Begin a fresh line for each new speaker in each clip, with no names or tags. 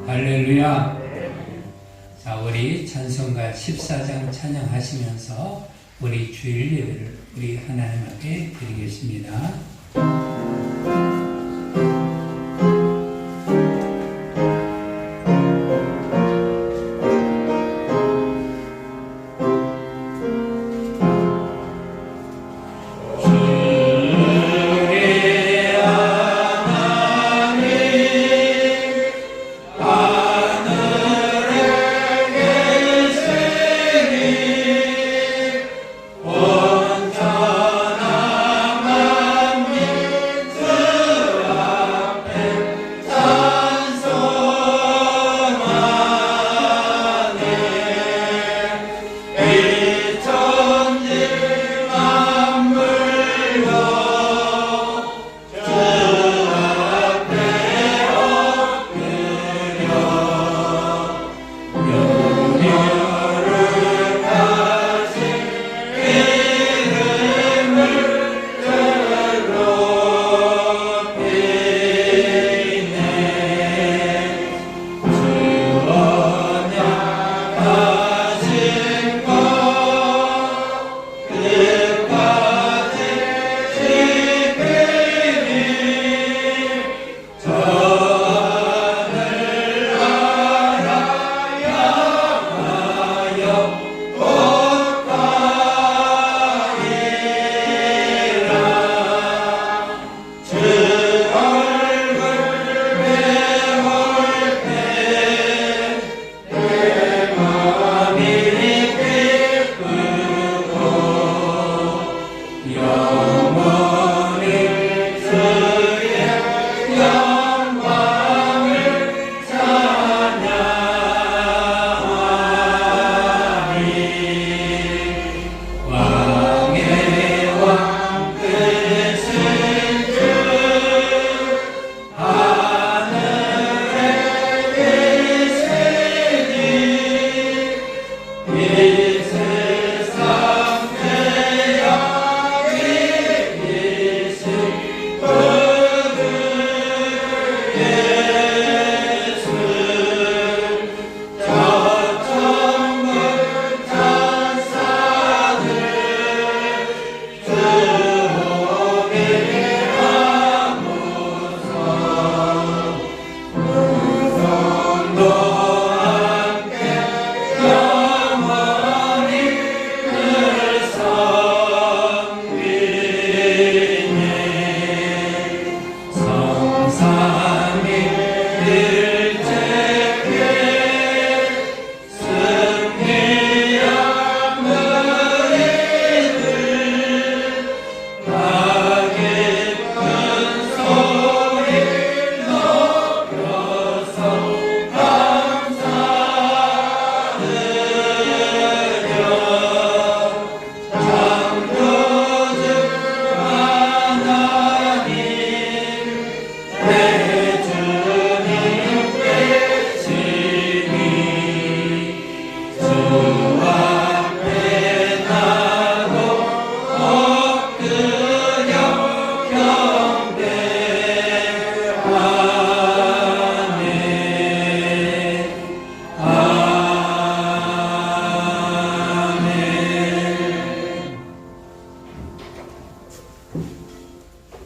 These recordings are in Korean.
할렐루야. 자, 우리 찬송가 14장 찬양하시면서 우리 주일 예배를 우리 하나님 앞에 드리겠습니다.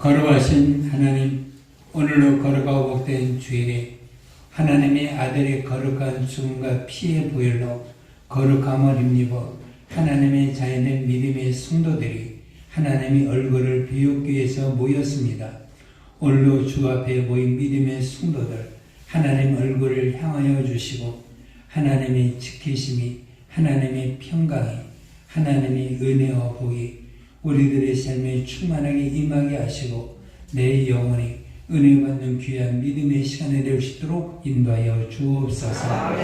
거룩하신 하나님, 오늘로 거룩하고 복된 주일에 하나님의 아들의 거룩한 죽음과 피의 보혈로 거룩함을 힘입어 하나님의 자연된 믿음의 성도들이 하나님의 얼굴을 비웃기 위해서 모였습니다. 오늘로 주 앞에 모인 믿음의 성도들, 하나님 얼굴을 향하여 주시고 하나님의 지키심이, 하나님의 평강이, 하나님의 은혜와 복이 우리들의 삶에 충만하게 임하게 하시고 내 영혼이 은혜받는 귀한 믿음의 시간이 될 수 있도록 인도하여 주옵소서.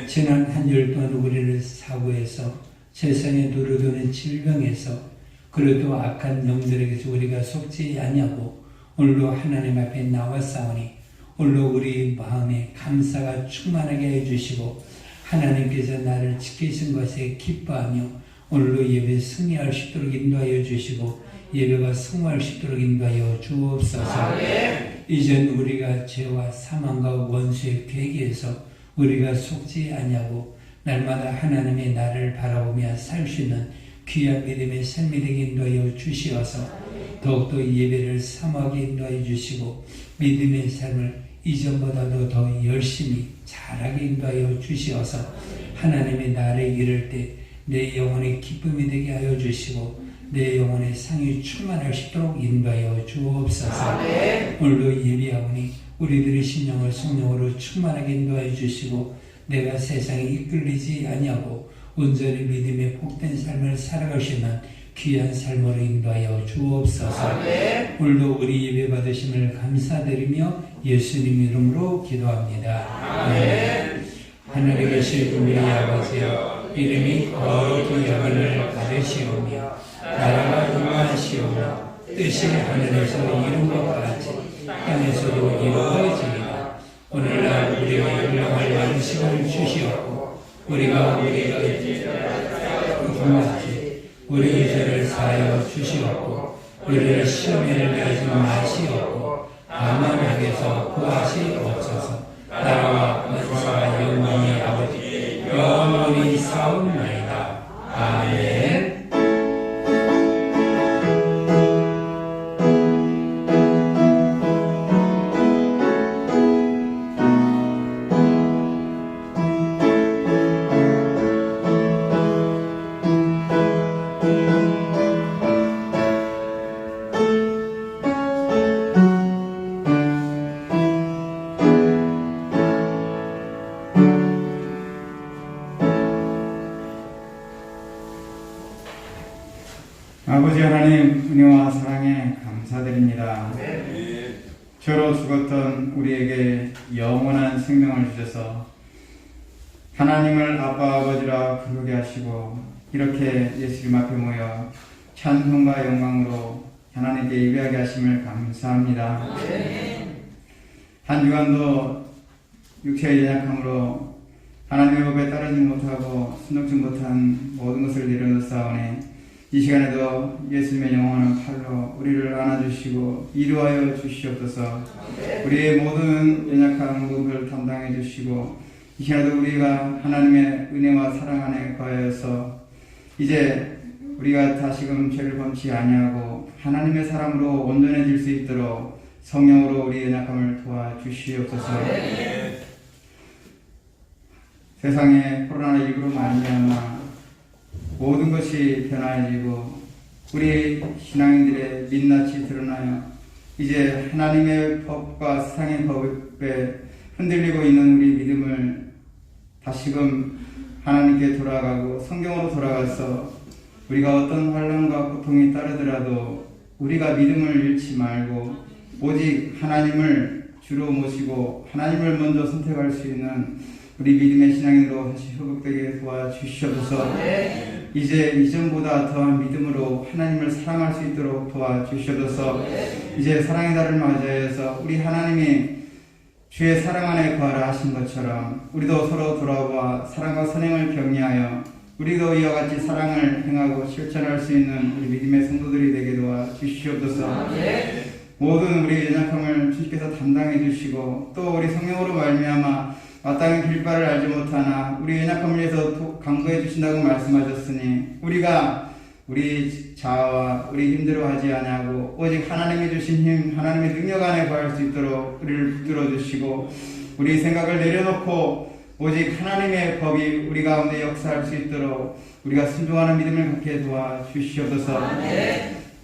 지난 한 주일 동안 우리를 사고해서 세상에 두루드는 질병에서 그래도 악한 영들에게서 우리가 속지 아니하고 오늘로 하나님 앞에 나왔사오니 오늘로 우리 마음에 감사가 충만하게 해주시고 하나님께서 나를 지키신 것에 기뻐하며 오늘로 예배 승리할 수 있도록 인도하여 주시고 예배가 성공할 수 있도록 인도하여 주옵소서. 이전 우리가 죄와 사망과 원수의 계기에서 우리가 속지 아니하고 날마다 하나님의 나를 바라보며 살 수 있는 귀한 믿음의 삶이 되게 인도하여 주시어서 더욱더 예배를 사모하게 인도하여 주시고 믿음의 삶을 이전보다도 더 열심히 잘하게 인도하여 주시어서 하나님의 나를 이룰 때 내 영혼의 기쁨이 되게 하여 주시고 내 영혼의 상이 충만할 수 있도록 인도하여 주옵소서. 오늘도 예비하오니 우리들의 심령을 성령으로 충만하게 인도하여 주시고 내가 세상에 이끌리지 아니하고 온전히 믿음의 복된 삶을 살아갈 수 있는 귀한 삶으로 인도하여 주옵소서. 오늘도 우리 예배 받으심을 감사드리며 예수님 이름으로 기도합니다. 아멘. 하늘에 계신 우리 아버지여, 이름이 거룩히 여김을 받으시오며 나라가 임하시오며 뜻이 하늘에서 이룬 것 같이 땅에서도 이루어지리라. 오늘날 우리가 일용할 양식을 주시옵고 우리가 우리에게 불같이 우리 죄를 사하여 주시옵고 우리를 시험에 들게 하지 마시옵고 다만 악에서 구하시옵소서. 나라와 권세와 영광이 아버지께 영원히 싸움나이다. 아멘.
아버지 하나님, 은혜와 사랑에 감사드립니다. 죄로 죽었던 우리에게 영원한 생명을 주셔서 하나님을 아빠 아버지라 부르게 하시고 이렇게 예수님 앞에 모여 찬송과 영광으로 하나님께 예배하게 하심을 감사합니다. 한 주간도 육체의 연약함으로 하나님의 법에 따르지 못하고 순종치 못한 모든 것을 내려놓사오니 이 시간에도 예수님의 영원한 팔로 우리를 안아주시고 이루하여 주시옵소서. 우리의 모든 연약한 것을 담당해 주시고 이 시간에도 우리가 하나님의 은혜와 사랑 안에 거하여서 이제 우리가 다시금 죄를 범치 아니하고 하나님의 사랑으로 온전해질 수 있도록 성령으로 우리의 연약함을 도와주시옵소서. 세상에 코로나19로 말미암아 모든 것이 변화해지고 우리 신앙인들의 민낯이 드러나요. 이제 하나님의 법과 세상의 법에 흔들리고 있는 우리 믿음을 다시금 하나님께 돌아가고 성경으로 돌아가서 우리가 어떤 환난과 고통이 따르더라도 우리가 믿음을 잃지 말고 오직 하나님을 주로 모시고 하나님을 먼저 선택할 수 있는 우리 믿음의 신앙인으로 다시 회복되게 도와주시옵소서. 이제 이전보다 더한 믿음으로 하나님을 사랑할 수 있도록 도와주시옵소서. 이제 사랑의 달을 맞이해서 우리 하나님이 주의 사랑 안에 거하라 하신 것처럼 우리도 서로 돌아와 사랑과 선행을 격려하여 우리도 이와 같이 사랑을 행하고 실천할 수 있는 우리 믿음의 성도들이 되게 도와주시옵소서. 모든 우리의 연약함을 주님께서 담당해 주시고 또 우리 성령으로 말미암아 마땅한 길바를 알지 못하나 우리 연약함을 위해서 강구해 주신다고 말씀하셨으니 우리가 우리 자아와 우리 힘대로 하지 아니하고 오직 하나님이 주신 힘, 하나님의 능력 안에 거할 수 있도록 우리를 붙들어 주시고 우리 생각을 내려놓고 오직 하나님의 법이 우리 가운데 역사할 수 있도록 우리가 순종하는 믿음을 갖게 도와주시옵소서.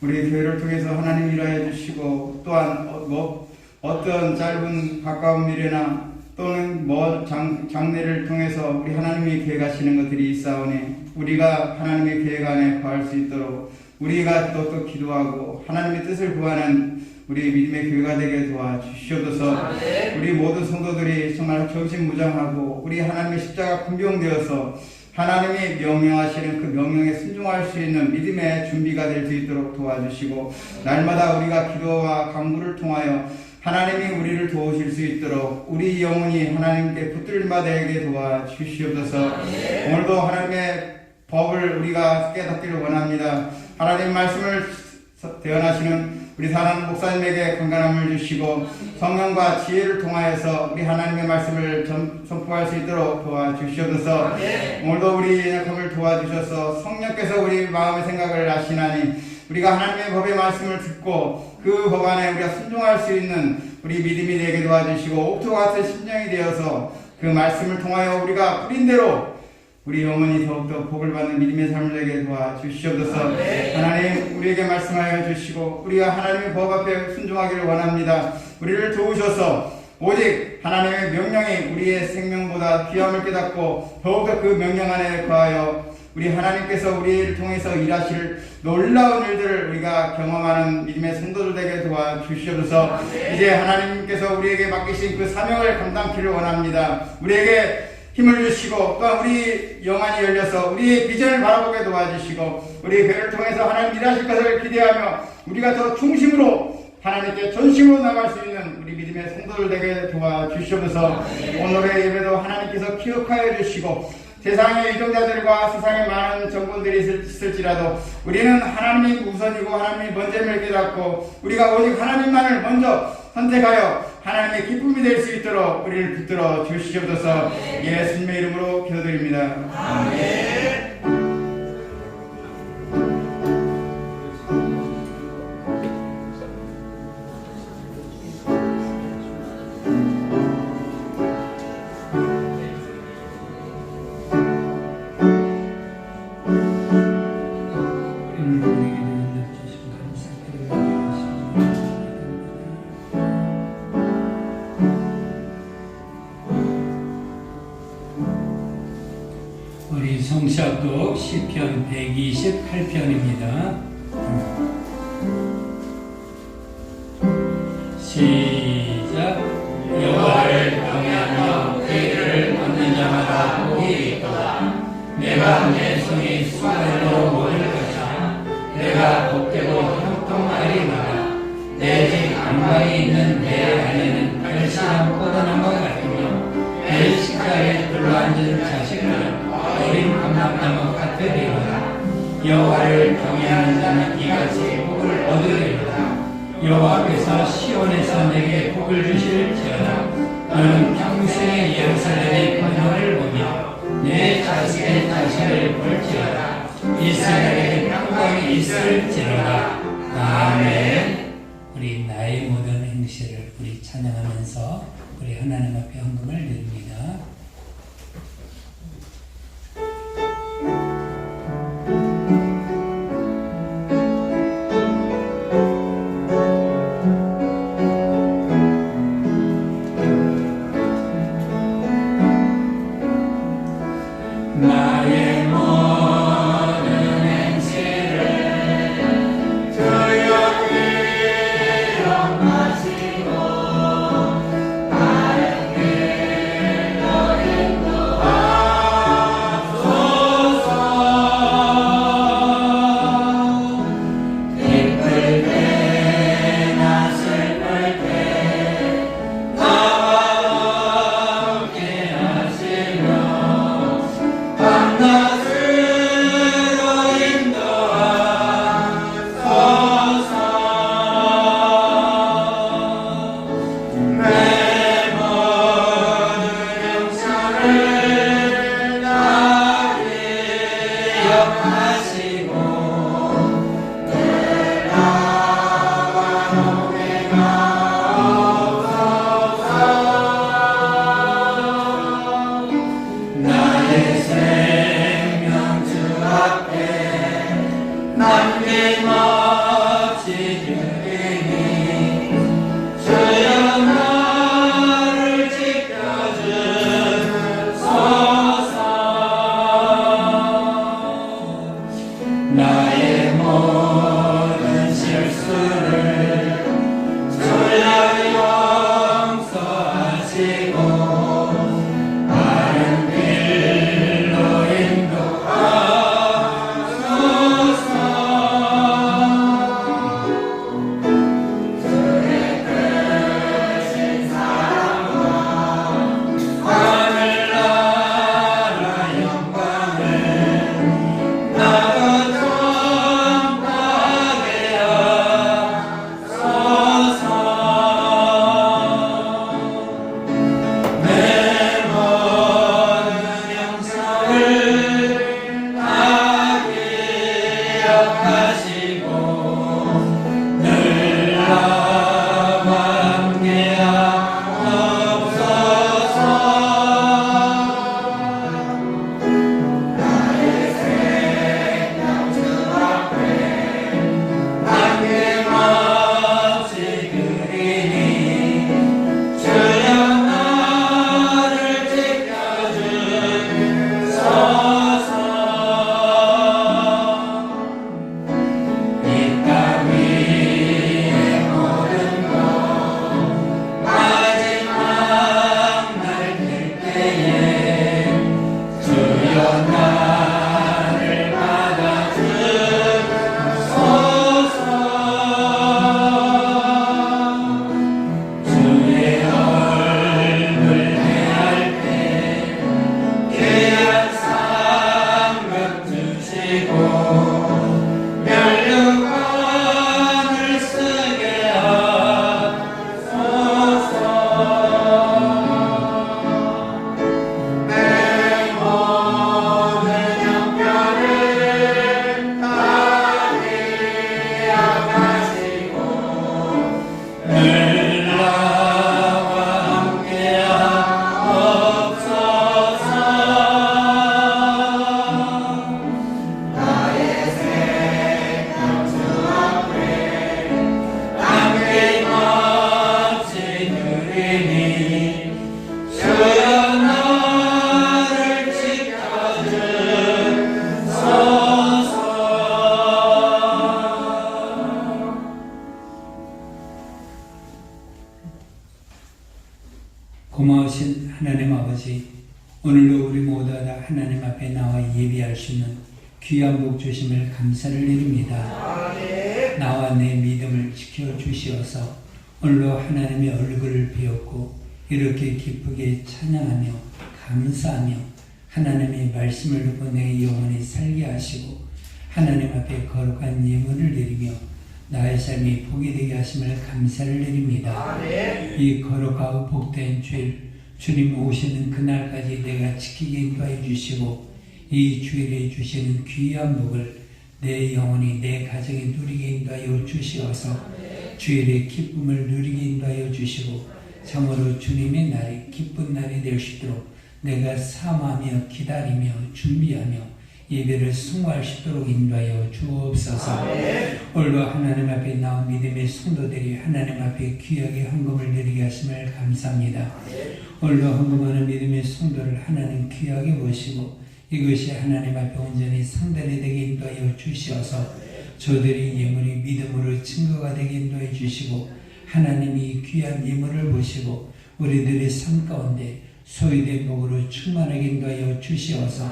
우리 교회를 통해서 하나님 일하여 주시고 또한 어떤 짧은 가까운 미래나 또는 장래를 통해서 우리 하나님이 계획하시는 것들이 있사오니 우리가 하나님의 계획 안에 거할 수 있도록 우리가 또 기도하고 하나님의 뜻을 구하는 우리 믿음의 교회가 되게 도와주시옵소서. 우리 모든 성도들이 정말 전신무장하고 우리 하나님의 십자가 분명되어서 하나님이 명령하시는 그 명령에 순종할 수 있는 믿음의 준비가 될 수 있도록 도와주시고 날마다 우리가 기도와 간구를 통하여 하나님이 우리를 도우실 수 있도록 우리 영혼이 하나님께 붙들마 되게 도와주시옵소서. 오늘도 하나님의 법을 우리가 깨닫기를 원합니다. 하나님 말씀을 대언하시는 우리 사랑하는 목사님에게 건강함을 주시고 성령과 지혜를 통하여서 우리 하나님의 말씀을 선포할 수 있도록 도와주시옵소서. 오늘도 우리 연약함을 도와주셔서 성령께서 우리 마음의 생각을 아시나니 우리가 하나님의 법의 말씀을 듣고 그 법 안에 우리가 순종할 수 있는 우리 믿음이 되게 도와주시고 옥토와 같은 심령이 되어서 그 말씀을 통하여 우리가 뿌린 대로 우리 영혼이 더욱더 복을 받는 믿음의 삶을 되게 도와주시옵소서. 하나님 우리에게 말씀하여 주시고 우리가 하나님의 법 앞에 순종하기를 원합니다. 우리를 도우셔서 오직 하나님의 명령이 우리의 생명보다 귀함을 깨닫고 더욱더 그 명령 안에 거하여 우리 하나님께서 우리를 통해서 일하실 놀라운 일들을 우리가 경험하는 믿음의 성도들 되게 도와주시옵소서. 이제 하나님께서 우리에게 맡기신 그 사명을 감당키를 원합니다. 우리에게 힘을 주시고 또한 우리 영안이 열려서 우리의 비전을 바라보게 도와주시고 우리 교회를 통해서 하나님 일하실 것을 기대하며 우리가 더 중심으로 하나님께 전심으로 나갈 수 있는 우리 믿음의 성도들 되게 도와주시옵소서. 오늘의 예배도 하나님께서 기억하여 주시고 세상의 이동자들과 세상에 많은 정권들이 있을지라도 우리는 하나님이 우선이고 하나님이 먼저임을 깨닫고 우리가 오직 하나님만을 먼저 선택하여 하나님의 기쁨이 될 수 있도록 우리를 붙들어 주시옵소서. 예수님의 이름으로 기도드립니다. 아멘.
우리 성시학독 시편 128편입니다. 시작. 여호와를 경외하며 그 이름을 걷는 자마다 복이 있도다. 내가 내 손이 수발로 모을 것이라. 내가 복되고 형통하리로다. 내 집 안방에 있는 내 아내는 별실한 포도나무 같으며 내 식탁에 둘러앉은 자식들은 어린 감람나무 같으리로다. 여호와를 경외하는 자는 이같이 복을 얻으리로다. 여호와께서 시온에서 내게 복을 주실지어다. 너는 평생의 예루살렘의 번영을 보며 내 자식의 자식을 볼지어다. 이스라엘의 평강이 있을지어다. 아멘. 우리 나의 모든 행실을 우리 찬양하면서 우리 하나님 앞에 헌금을 드립니다. 나의 모든 행실을 주여 기억하시고 바른 길로 인도하소서. 기쁠 때나 슬플 때 나와 함께 하시며 고마우신 하나님 아버지, 오늘도 우리 모두 다 하나님 앞에 나와 예비할 수 있는 귀한 복 주심을 감사를 드립니다. 나와 내 믿음을 지켜주시어서 오늘도 하나님의 얼굴을 배웠고 이렇게 기쁘게 찬양하며 감사하며 하나님의 말씀을 듣고 내 영혼이 살게 하시고 하나님 앞에 거룩한 예물을 드리며 나의 삶이 복이 되게 하심을 감사를 드립니다. 이 거룩하고 복된 주일, 주님 오시는 그날까지 내가 지키게 인도하여 주시고 이 주일에 주시는 귀한 복을 내 영혼이 내 가정에 누리게 인도하여 주시어서 주일의 기쁨을 누리게 인도하여 주시고 참으로 주님의 날이 기쁜 날이 될 수 있도록 내가 사모하며 기다리며 준비하며 예배를 승화할 수 있도록 인도하여 주옵소서. 오늘도 하나님 앞에 나온 믿음의 성도들이 하나님 앞에 귀하게 헌금을 드리게 하심을 감사합니다. 오늘도 헌금하는 믿음의 성도를 하나님 귀하게 보시고 이것이 하나님 앞에 온전히 상달이 되게 인도하여 주시어서 저들이 예물이 믿음으로 증거가 되게 인도해 주시고 하나님이 귀한 예물을 보시고 우리들의 삶 가운데 소유된 복으로 충만하게 인도하여 주시어서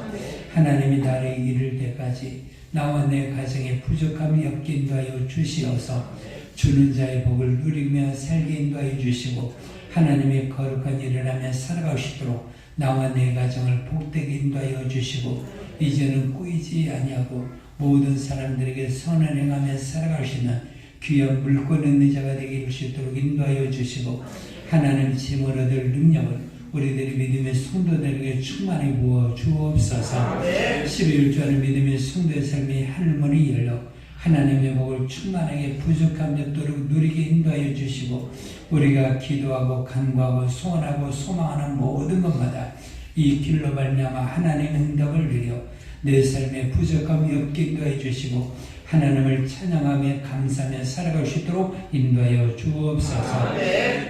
하나님이 나를 이를 때까지 나와 내 가정에 부족함이 없게 인도하여 주시어서 주는 자의 복을 누리며 살게 인도하여 주시고 하나님의 거룩한 일을 하며 살아갈 수 있도록 나와 내 가정을 복되게 인도하여 주시고 이제는 꾸이지 아니하고 모든 사람들에게 선을 행하며 살아갈 수 있는 귀한 물권 있는 자가 되게 할 수 있도록 인도하여 주시고 하나님 짐을 얻을 능력을 우리들의 믿음의 성도들에게 충만히 부어 주옵소서. 12일 주하는 믿음의 성도의 삶이 하늘문이 열려 하나님의 복을 충만하게 부족함이 없도록 누리게 인도하여 주시고 우리가 기도하고 간구하고 소원하고 소망하는 모든 것마다 이 길로 말미암아 하나님의 응답을 누려 내 삶에 부족함이 없게 인도하여 주시고 하나님을 찬양하며 감사하며 살아갈 수 있도록 인도하여 주옵소서.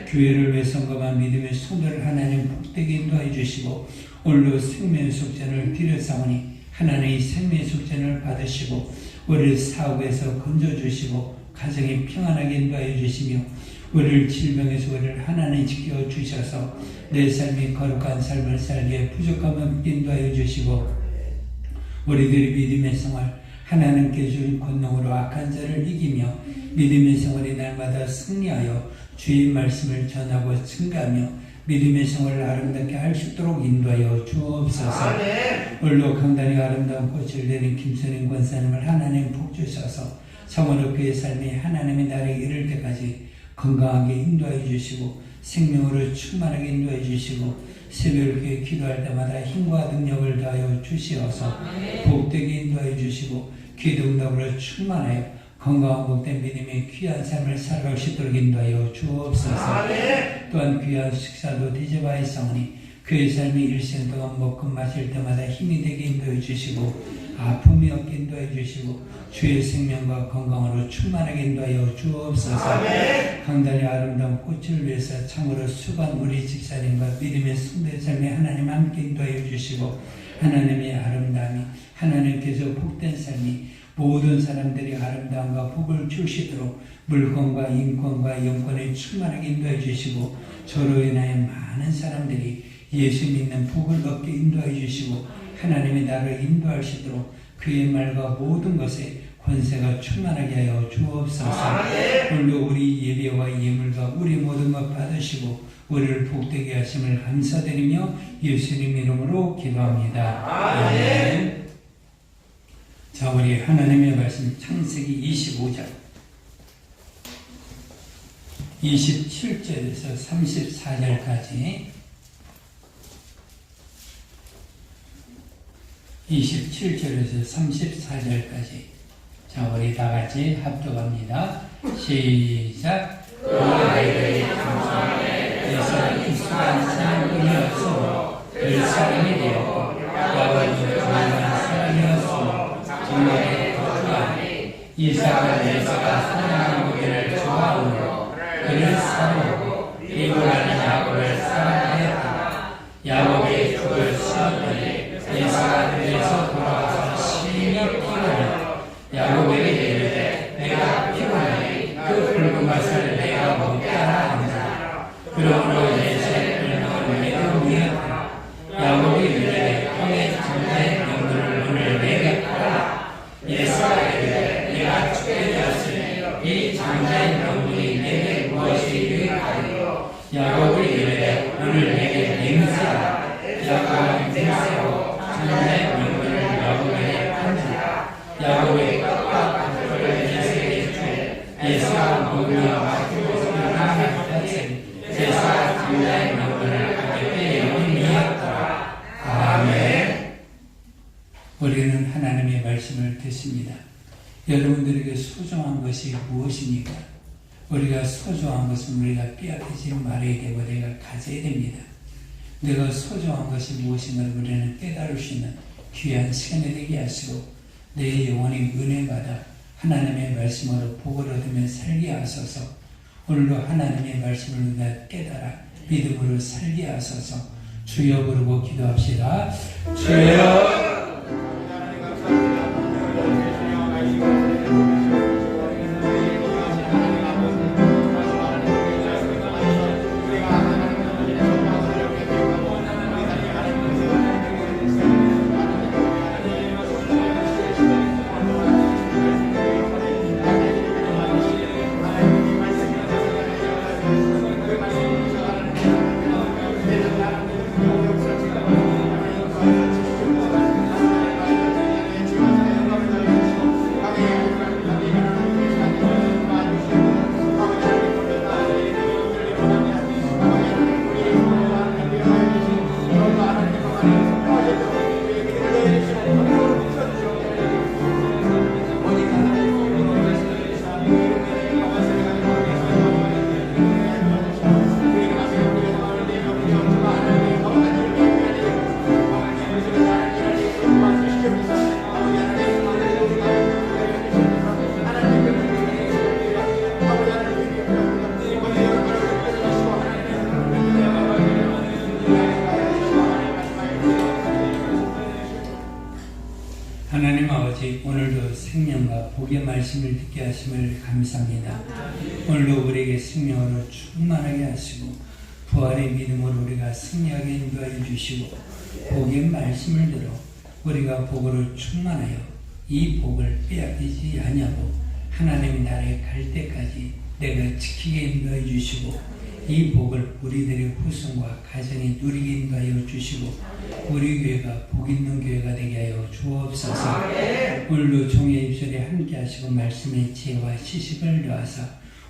교회를 위해 선거한 믿음의 성도를 하나님 복되게 인도하여 주시고 오늘도 생명의 속전을 드려사오니 하나님의 생명의 속전을 받으시고 우리를 사업에서 건져주시고 가정이 평안하게 인도하여 주시며 우리를 질병에서 우리를 하나님 지켜주셔서 내 삶이 거룩한 삶을 살기에 부족함 없게 인도하여 주시고 우리들의 믿음의 생활 하나님께 주신 권능으로 악한 자를 이기며 믿음의 생활이 날마다 승리하여 주의 말씀을 전하고 증가하며 믿음의 생활을 아름답게 할 수 있도록 인도하여 주옵소서. 오늘도 강단이 아름다운 꽃을 내린 김선인 권사님을 하나님 복 주셔서 참으로 그의 삶이 하나님의 날에 이를 때까지 건강하게 인도하여 주시고 생명으로 충만하게 인도해 주시고 새벽에 기도할 때마다 힘과 능력을 더하여 주시어서 복되게 인도해 주시고 기도응답으로 충만하여 건강한 복된 믿음의 귀한 삶을 살아갈 수 있도록 인도하여 주옵소서. 또한 귀한 식사도 대접하였사오니 그의 삶이 일생 동안 먹고 마실 때마다 힘이 되게 인도해 주시고 아픔이 없게 인도해 주시고 주의 생명과 건강으로 충만하게 인도하여 주옵소서. 강단의 아름다운 꽃을 위해서 참으로 수고한 우리 집사님과 믿음의 성도의 삶에 하나님 함께 인도하여 주시고 하나님의 아름다움이 하나님께서 복된 삶이 모든 사람들이 아름다움과 복을 주시도록 물권과 인권과 영권에 충만하게 인도해 주시고 저로 인하여 많은 사람들이 예수 믿는 복을 얻게 인도해 주시고 하나님의 나를 인도하시도록 그의 말과 모든 것에 권세가 충만하게 하여 주옵소서. 오늘도 우리 예배와 예물과 우리 모든 것 받으시고 우리를 복되게 하심을 감사드리며 예수님 이름으로 기도합니다. 아멘. 자, 우리 하나님의 말씀 창세기 25장 27절에서 34절까지 27절에서 34절까지 자, 우리 다 같이 합독합니다. 시작. 그 아이들이 장성하여 익숙한 사람이었으므로 그 사람이 되었고 야곱은 조용한 사람이었으므로 정말에 거주하니 이삭은 에서가 사냥한 고기를 좋아하므로 그를 사모하고 리브라는 야곱을 사랑하였다. 야곱이 죽을 쉬었더니 에서가 들에서 돌아와서 심히 피곤하여 야곱에게 이르되 내가 피곤하니 그 붉은 맛을 내가 먹게 하라 한다. 그러므로 에서의 붉은 매우 미었다. 야곱이 이르되 형의 장자의 명분을 오늘 내게 팔아라. 에서가 이르되 내가 죽게 되었으니 이 장자의 명분이 내게 무엇이 유익하리요. 야곱이 이르되 오늘 내게 맹세하라. 야곱은 맹세하고 장자의 명분을 야곱에게 판지라. 야곱이 떡과 그릇을 에서에게 주되 에서가 먹으며 마시고 나를 펼치니 에서가 장자의 명분을 가볍게 여김이었더라. 아멘. 우리는 하나님의 말씀을 듣습니다. 여러분들에게 소중한 것이 무엇입니까? 우리가 소중한 것은 우리가 빼앗기지 말아야 되고 내가 가져야 됩니다. 내가 소중한 것이 무엇인가를 우리는 깨달을 수 있는 귀한 시간이 되게 하시고 내 영혼이 은혜받아 하나님의 말씀으로 복을 얻으며 살게 하소서. 오늘도 하나님의 말씀을 우리가 깨달아 믿음으로 살게 하소서. 주여 부르고 기도합시다. 주여. 하나님 아버지, 오늘도 생명과 복의 말씀을 듣게 하심을 감사합니다. 오늘도 우리에게 생명으로 충만하게 하시고 부활의 믿음으로 우리가 승리하게 인도하여 주시고 복의 말씀을 들어 우리가 복으로 충만하여 이 복을 빼앗기지 아니하고 하나님 나라에 갈 때까지 내가 지키게 인도하여 주시고 이 복을 우리들의 후손과 가정이 누리게 인도하여 주시고 우리 교회가 복 있는 교회가 되게 하여 주옵소서. 오늘도 종의 입술에 함께 하시고 말씀의 지혜와 지식을 더하사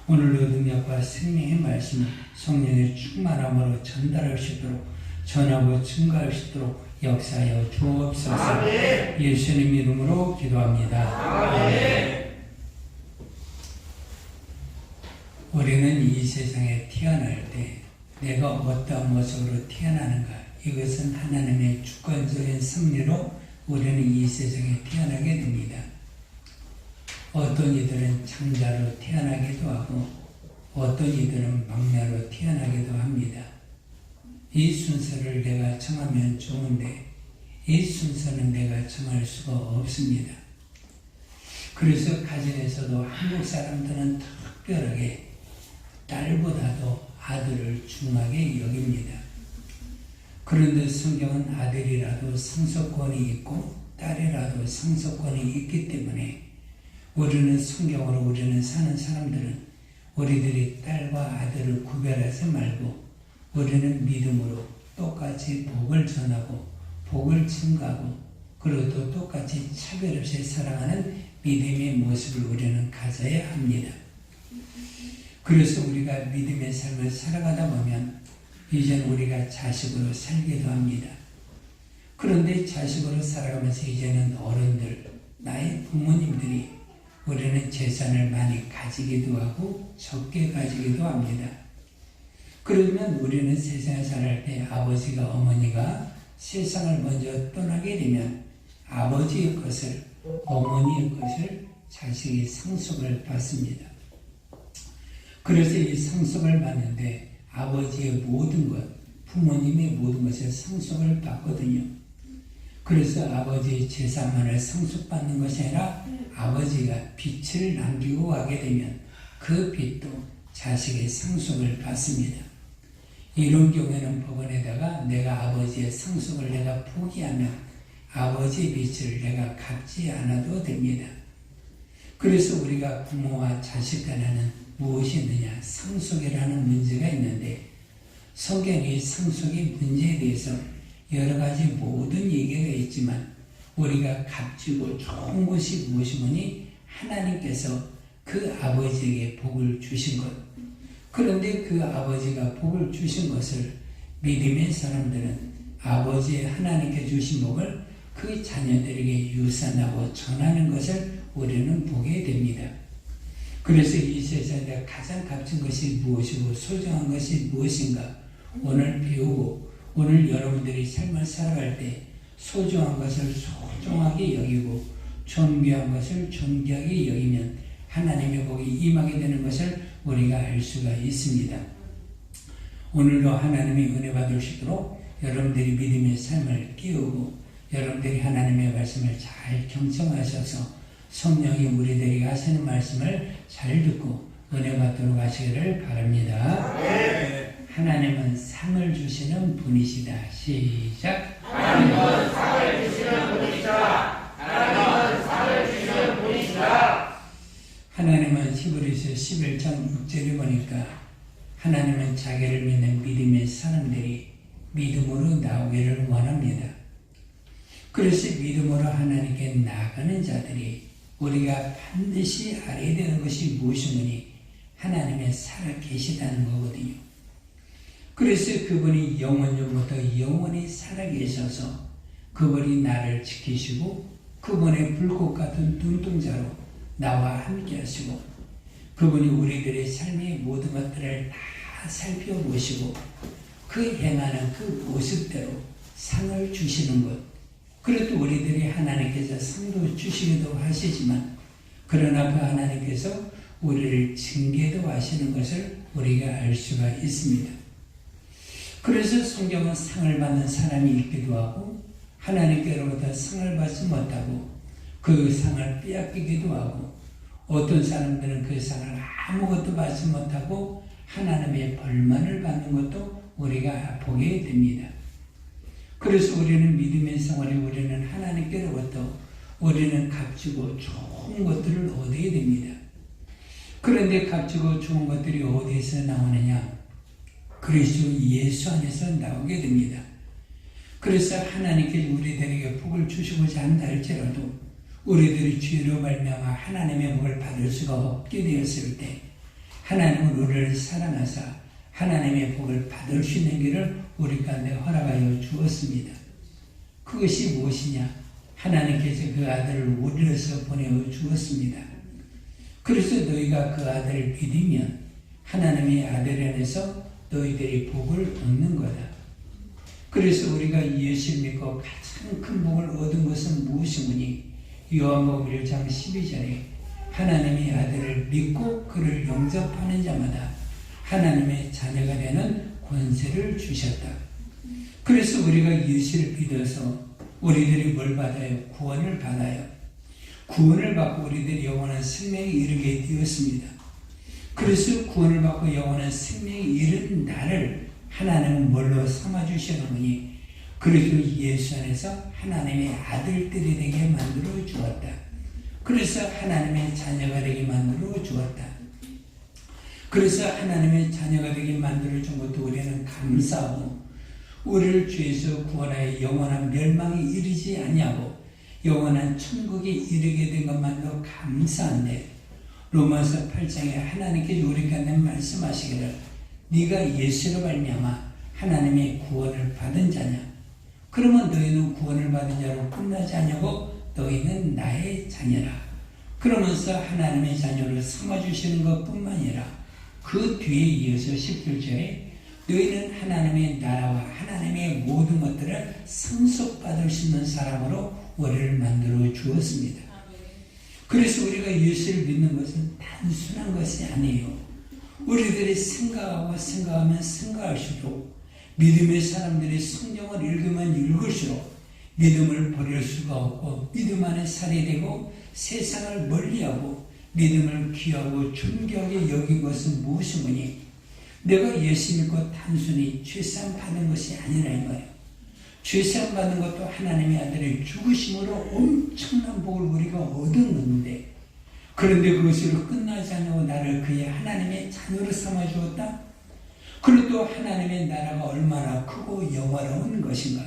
오늘도 능력과 생명의 말씀을 성령의 충만함으로 전달할 수 있도록 전하고 증거할 수 있도록 역사하여 주옵소서. 예수님 이름으로 기도합니다. 아멘. 우리는 이 세상에 태어날 때 내가 어떠한 모습으로 태어나는가, 이것은 하나님의 주권적인 섭리로 우리는 이 세상에 태어나게 됩니다. 어떤 이들은 장자로 태어나기도 하고 어떤 이들은 막내로 태어나기도 합니다. 이 순서를 내가 정하면 좋은데 이 순서는 내가 정할 수가 없습니다. 그래서 가정에서도 한국 사람들은 특별하게 딸보다도 아들을 중하게 여깁니다. 그런데 성경은 아들이라도 상속권이 있고 딸이라도 상속권이 있기 때문에 우리는 성경으로 우리는 사는 사람들은 우리들이 딸과 아들을 구별하지 말고 우리는 믿음으로 똑같이 복을 전하고 복을 증가하고 그리고 또 똑같이 차별 없이 사랑하는 믿음의 모습을 우리는 가져야 합니다. 그래서 우리가 믿음의 삶을 살아가다 보면 이제는 우리가 자식으로 살기도 합니다. 그런데 자식으로 살아가면서 이제는 어른들, 나의 부모님들이 우리는 재산을 많이 가지기도 하고 적게 가지기도 합니다. 그러면 우리는 세상에 살할 때 아버지가 어머니가 세상을 먼저 떠나게 되면 아버지의 것을 어머니의 것을 자식이 상속을 받습니다. 그래서 이 상속을 받는데 아버지의 모든 것, 부모님의 모든 것을 상속을 받거든요. 그래서 아버지의 재산만을 상속받는 것이 아니라 아버지가 빚을 남기고 가게 되면 그 빚도 자식의 상속을 받습니다. 이런 경우에는 법원에다가 내가 아버지의 상속을 내가 포기하면 아버지의 빚을 내가 갚지 않아도 됩니다. 그래서 우리가 부모와 자식 간에는 무엇이 있느냐? 상속이라는 문제가 있는데 성경이 상속의 문제에 대해서 여러 가지 모든 얘기가 있지만 우리가 값지고 좋은 것이 무엇이니 하나님께서 그 아버지에게 복을 주신 것. 그런데 그 아버지가 복을 주신 것을 믿음의 사람들은 아버지의 하나님께 주신 복을 그 자녀들에게 유산하고 전하는 것을 우리는 보게 됩니다. 그래서 이 세상에 가장 값진 것이 무엇이고 소중한 것이 무엇인가 오늘 배우고 오늘 여러분들이 삶을 살아갈 때 소중한 것을 소중하게 여기고 존귀한 것을 존귀하게 여기면 하나님의 복이 임하게 되는 것을 우리가 알 수가 있습니다. 오늘도 하나님의 은혜 받을 수 있도록 여러분들이 믿음의 삶을 끼우고 여러분들이 하나님의 말씀을 잘 경청하셔서 성령이 우리들에게 하시는 말씀을 잘 듣고 은혜 받도록 하시기를 바랍니다. 하나님은 상을 주시는 분이시다. 시작.
하나님은 상을 주시는 분이시다. 하나님은 상을 주시는 분이시다.
하나님은 히브리서 11장 6절에 보니까 하나님은 자기를 믿는 믿음의 사람들이 믿음으로 나오기를 원합니다. 그래서 믿음으로 하나님께 나아가는 자들이 우리가 반드시 알아야 되는 것이 무엇이니 하나님의 살아 계시다는 거거든요. 그래서 그분이 영원전부터 영원히 살아 계셔서 그분이 나를 지키시고 그분의 불꽃 같은 눈동자로 나와 함께 하시고 그분이 우리들의 삶의 모든 것들을 다 살펴보시고 그 행하는 그 모습대로 상을 주시는 것. 그래도 우리들이 하나님께서 상도 주시기도 하시지만 그러나 그 하나님께서 우리를 징계도 하시는 것을 우리가 알 수가 있습니다. 그래서 성경은 상을 받는 사람이 있기도 하고 하나님께로부터 상을 받지 못하고 그 상을 빼앗기기도 하고 어떤 사람들은 그 상을 아무것도 받지 못하고 하나님의 벌만을 받는 것도 우리가 보게 됩니다. 그래서 우리는 믿음의 생활에 우리는 하나님께로부터 우리는 값지고 좋은 것들을 얻어야 됩니다. 그런데 값지고 좋은 것들이 어디에서 나오느냐? 그리스도 예수 안에서 나오게 됩니다. 그래서 하나님께 우리들에게 복을 주시고자 한다 할지라도 우리들이 죄로 말미암아 하나님의 복을 받을 수가 없게 되었을 때 하나님은 우리를 사랑하사 하나님의 복을 받을 수 있는 길을 우리 가운데 허락하여 주었습니다. 그것이 무엇이냐? 하나님께서 그 아들을 우리로서 보내어 주었습니다. 그래서 너희가 그 아들을 믿으면 하나님의 아들 안에서 너희들이 복을 얻는 거다. 그래서 우리가 예수 믿고 가장 큰 복을 얻은 것은 무엇이니? 요한복음 1장 12절에 하나님의 아들을 믿고 그를 영접하는 자마다 하나님의 자녀가 되는 권세를 주셨다. 그래서 우리가 예수를 믿어서 우리들이 뭘 받아요? 구원을 받아요. 구원을 받고 우리들이 영원한 생명에 이르게 되었습니다. 그래서 구원을 받고 영원한 생명에 이른 나를 하나님은 뭘로 삼아주시는 분이 그래서 예수 안에서 하나님의 아들들이 되게 만들어 주었다. 그래서 하나님의 자녀가 되게 만들어 주었다. 그래서 하나님의 자녀가 되게 만들어 준 것도 우리는 감사하고, 우리를 죄에서 구원하여 영원한 멸망에 이르지 아니하고 영원한 천국에 이르게 된 것만도 감사한데, 로마서 8장에 하나님께서 우리에게 말씀하시기를 네가 예수로 말미암아 하나님의 구원을 받은 자냐? 그러면 너희는 구원을 받은 자로 끝나지 않냐고, 너희는 나의 자녀라. 그러면서 하나님의 자녀를 삼아주시는 것뿐만 아니라 그 뒤에 이어서 17절에 너희는 하나님의 나라와 하나님의 모든 것들을 상속받을 수 있는 사람으로 우리를 만들어 주었습니다. 그래서 우리가 예수를 믿는 것은 단순한 것이 아니에요. 우리들이 생각하고 생각하면 생각할수록, 믿음의 사람들이 성경을 읽으면 읽을수록 믿음을 버릴 수가 없고, 믿음 안에 살이 되고 세상을 멀리하고 믿음을 귀하고 존귀하게 여긴 것은 무엇이니? 내가 예수 믿고 단순히 죄사함 받는 것이 아니라 이 말이에요. 죄사함 받는 것도 하나님의 아들의 죽으심으로 엄청난 복을 우리가 얻은 건데, 그런데 그것으로 끝나지 않고 나를 그의 하나님의 자녀로 삼아 주었다. 그리고 또 하나님의 나라가 얼마나 크고 영화로운 것인가.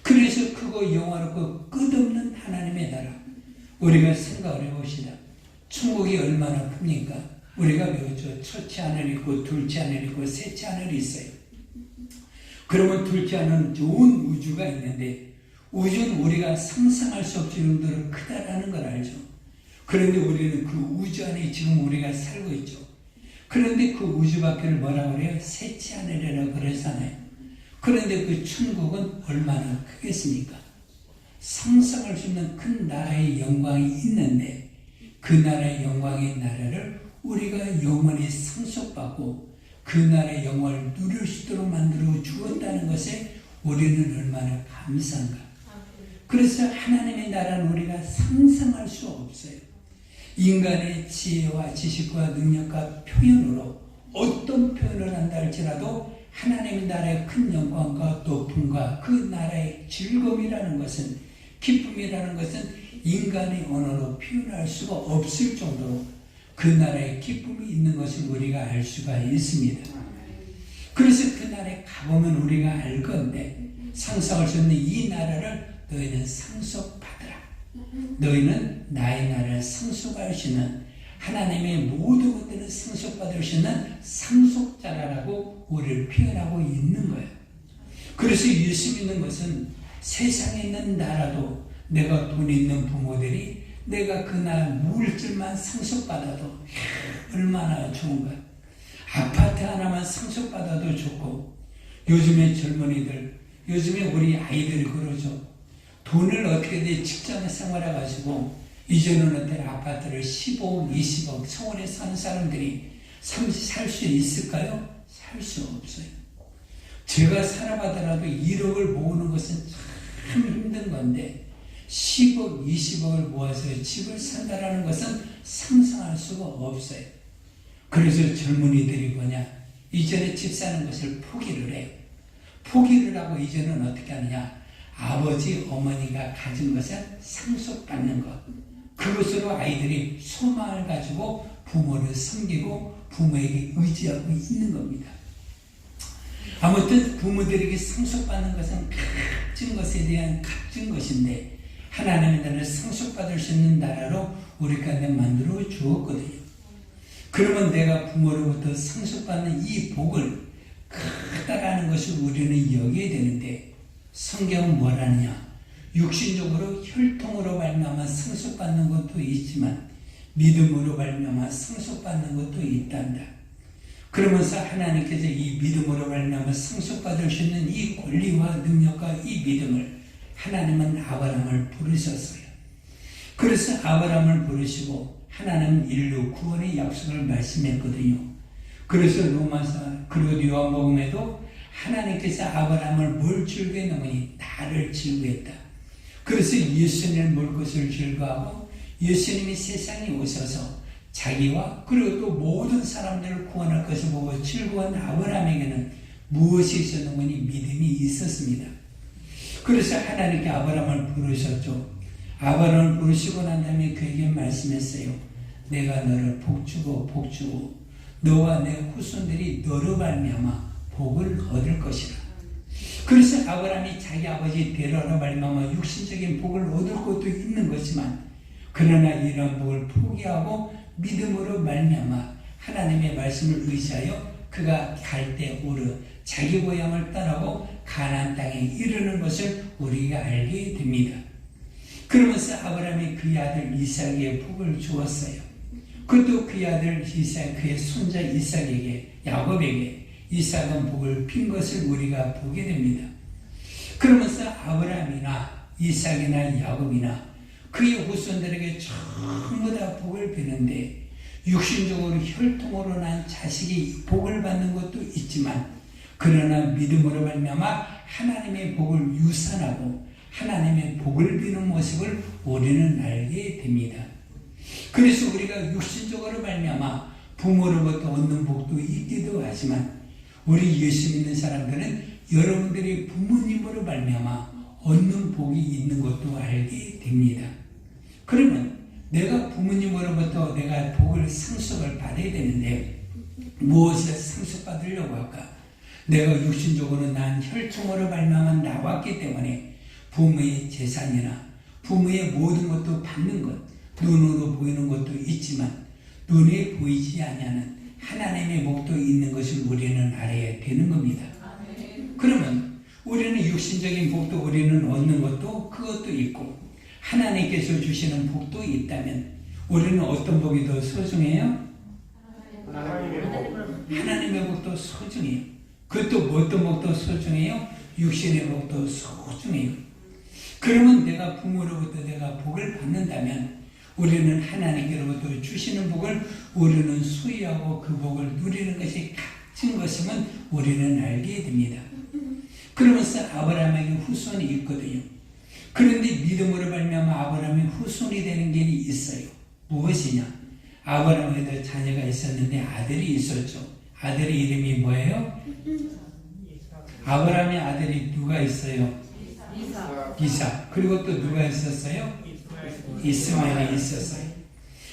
그래서 크고 영화롭고 끝없는 하나님의 나라, 우리가 생각을 해봅시다. 천국이 얼마나 큽니까? 우리가 배웠죠. 첫째 하늘 있고 둘째 하늘 있고 셋째 하늘이 있어요. 그러면 둘째 하늘은 좋은 우주가 있는데, 우주는 우리가 상상할 수 없을 정도로 크다라는 걸 알죠. 그런데 우리는 그 우주 안에 지금 우리가 살고 있죠. 그런데 그 우주 밖을 뭐라고 그래요? 셋째 하늘이라고 그러잖아요. 그런데 그 천국은 얼마나 크겠습니까? 상상할 수 없는 큰 나라의 영광이 있는데, 그 나라의 영광의 나라를 우리가 영원히 상속받고 그 나라의 영광을 누릴 수 있도록 만들어 주었다는 것에 우리는 얼마나 감사한가. 그래서 하나님의 나라는 우리가 상상할 수 없어요. 인간의 지혜와 지식과 능력과 표현으로 어떤 표현을 한다 할지라도 하나님의 나라의 큰 영광과 높음과 그 나라의 즐거움이라는 것은, 기쁨이라는 것은 인간의 언어로 표현할 수가 없을 정도로 그 나라의 기쁨이 있는 것을 우리가 알 수가 있습니다. 그래서 그 나라에 가보면 우리가 알 건데, 상상할 수 없는 이 나라를 너희는 상속받으라. 너희는 나의 나라를 상속할 수 있는, 하나님의 모든 것들을 상속받을 수 있는 상속자라고 우리를 표현하고 있는 거예요. 그래서 예수 믿는 것은 세상에 있는 나라도, 내가 돈 있는 부모들이 내가 그 나라 물질만 상속받아도 얼마나 좋은가. 아파트 하나만 상속받아도 좋고, 요즘에 젊은이들, 요즘에 우리 아이들이 그러죠. 돈을 어떻게든 직장에 생활해가지고 이제는 어떤 아파트를 15억, 20억 서울에 사는 사람들이 살 수 있을까요? 살 수 없어요. 제가 살아가더라도 1억을 모으는 것은 참 힘든 건데, 10억, 20억을 모아서 집을 산다라는 것은 상상할 수가 없어요. 그래서 젊은이들이 뭐냐, 이전에 집 사는 것을 포기를 해요. 포기를 하고 이제는 어떻게 하느냐, 아버지, 어머니가 가진 것을 상속받는 것, 그것으로 아이들이 소망을 가지고 부모를 섬기고 부모에게 의지하고 있는 겁니다. 아무튼 부모들에게 상속받는 것은 값진 것에 대한 값진 것인데, 하나님의 나라를 상속받을 수 있는 나라로 우리 가운데 만들어 주었거든요. 그러면 내가 부모로부터 상속받는 이 복을 크다라는 것을 우리는 여겨야 되는데, 성경은 뭐라느냐, 육신적으로 혈통으로 말미암아 상속받는 것도 있지만 믿음으로 말미암아 상속받는 것도 있단다. 그러면서 하나님께서 이 믿음으로 말미암아 상속받을 수 있는 이 권리와 능력과 이 믿음을 하나님은 아브라함을 부르셨어요. 그래서 아브라함을 부르시고 하나님은 인류 구원의 약속을 말씀했거든요. 그래서 로마서 그리고 요한복음에도 하나님께서 아브라함을 뭘 즐거워했느니 나를 즐거워했다. 그래서 예수님을 볼 것을 즐거워하고, 예수님이 세상에 오셔서 자기와 그리고 또 모든 사람들을 구원할 것을 보고 즐거운 아브라함에게는 무엇이 있었느니 믿음이 있었습니다. 그래서 하나님께 아브라함을 부르셨죠. 아브라함을 부르시고 난 다음에 그에게 말씀했어요. 내가 너를 복주고 너와 내 후손들이 너로 말미암아 복을 얻을 것이라. 그래서 아브라함이 자기 아버지 데라로 말미암아 육신적인 복을 얻을 것도 있는 거지만, 그러나 이런 복을 포기하고 믿음으로 말미암아 하나님의 말씀을 의지하여 그가 갈대 우르 자기 고향을 떠나고 가나안 땅에 이르는 것을 우리가 알게 됩니다. 그러면서 아브라함이 그의 아들 이삭에게 복을 주었어요. 그것도 그의 아들 이삭, 그의 손자 이삭에게, 야곱에게 이삭은 복을 핀 것을 우리가 보게 됩니다. 그러면서 아브라함이나 이삭이나 야곱이나 그의 후손들에게 전부 다 복을 비는데, 육신적으로 혈통으로 난 자식이 복을 받는 것도 있지만, 그러나 믿음으로 말미암아 하나님의 복을 유산하고 하나님의 복을 비는 모습을 우리는 알게 됩니다. 그래서 우리가 육신적으로 말미암아 부모로부터 얻는 복도 있기도 하지만, 우리 예수 믿는 사람들은 여러분들이 부모님으로 말미암아 얻는 복이 있는 것도 알게 됩니다. 그러면 내가 부모님으로부터 내가 복을 상속을 받아야 되는데 무엇을 상속받으려고 할까? 내가 육신적으로 난 혈통으로 말미암아 나왔기 때문에 부모의 재산이나 부모의 모든 것도 받는 것, 눈으로 보이는 것도 있지만 눈에 보이지 아니하는 하나님의 복도 있는 것을 우리는 알아야 되는 겁니다. 그러면 우리는 육신적인 복도 우리는 얻는 것도 그것도 있고, 하나님께서 주시는 복도 있다면 우리는 어떤 복이 더 소중해요? 하나님의 복도 소중해요. 그것도 어떤 복도 소중해요? 육신의 복도 소중해요. 그러면 내가 부모로부터 내가 복을 받는다면 우리는 하나님께로부터 주시는 복을 우리는 소유하고 그 복을 누리는 것이 값진 것임은 우리는 알게 됩니다. 그러면서 아브라함에게 후손이 있거든요. 그런데 믿음으로 말미암아 아브라함의 후손이 되는 길이 있어요. 무엇이냐? 아브라함에도 자녀가 있었는데 아들이 있었죠. 아들의 이름이 뭐예요? 아브라함의 아들이 누가 있어요? 이삭. 그리고 또 누가 있었어요? 이스마엘이 있었어요.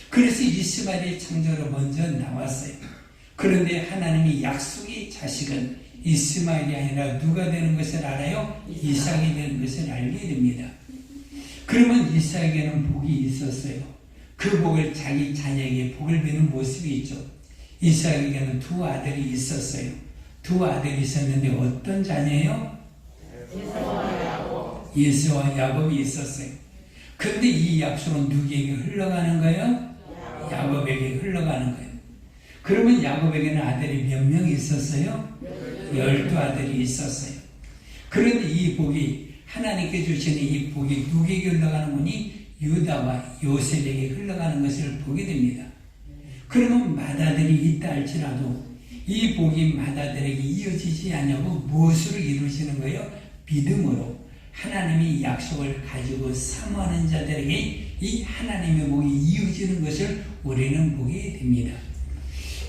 그래서 이스마엘이 창조로 먼저 나왔어요. 그런데 하나님이 약속의 자식은 이스마엘이 아니라 누가 되는 것을 알아요? 이삭이 되는 것을 알게 됩니다. 그러면 이삭에게는 복이 있었어요. 그 복을 자기 자녀에게 복을 비는 모습이 있죠. 이삭에게는 두 아들이 있었어요. 두 아들이 있었는데 어떤 자녀예요? 예수와 야곱이 있었어요. 그런데 이 약속은 누구에게 흘러가는 거예요? 야곱에게 흘러가는 거예요. 그러면 야곱에게는 아들이 몇 명 있었어요? 12아들이 있었어요. 그런데 이 복이 하나님께 주시는 이 복이 누구에게 흘러가는 거니? 유다와 요셉에게 흘러가는 것을 보게 됩니다. 그러면 맏아들이 있다 할지라도 이 복이 맏아들에게 이어지지 않냐고 무엇으로 이루어지는 거예요? 믿음으로 하나님이 약속을 가지고 사모하는 자들에게 이 하나님의 복이 이어지는 것을 우리는 보게 됩니다.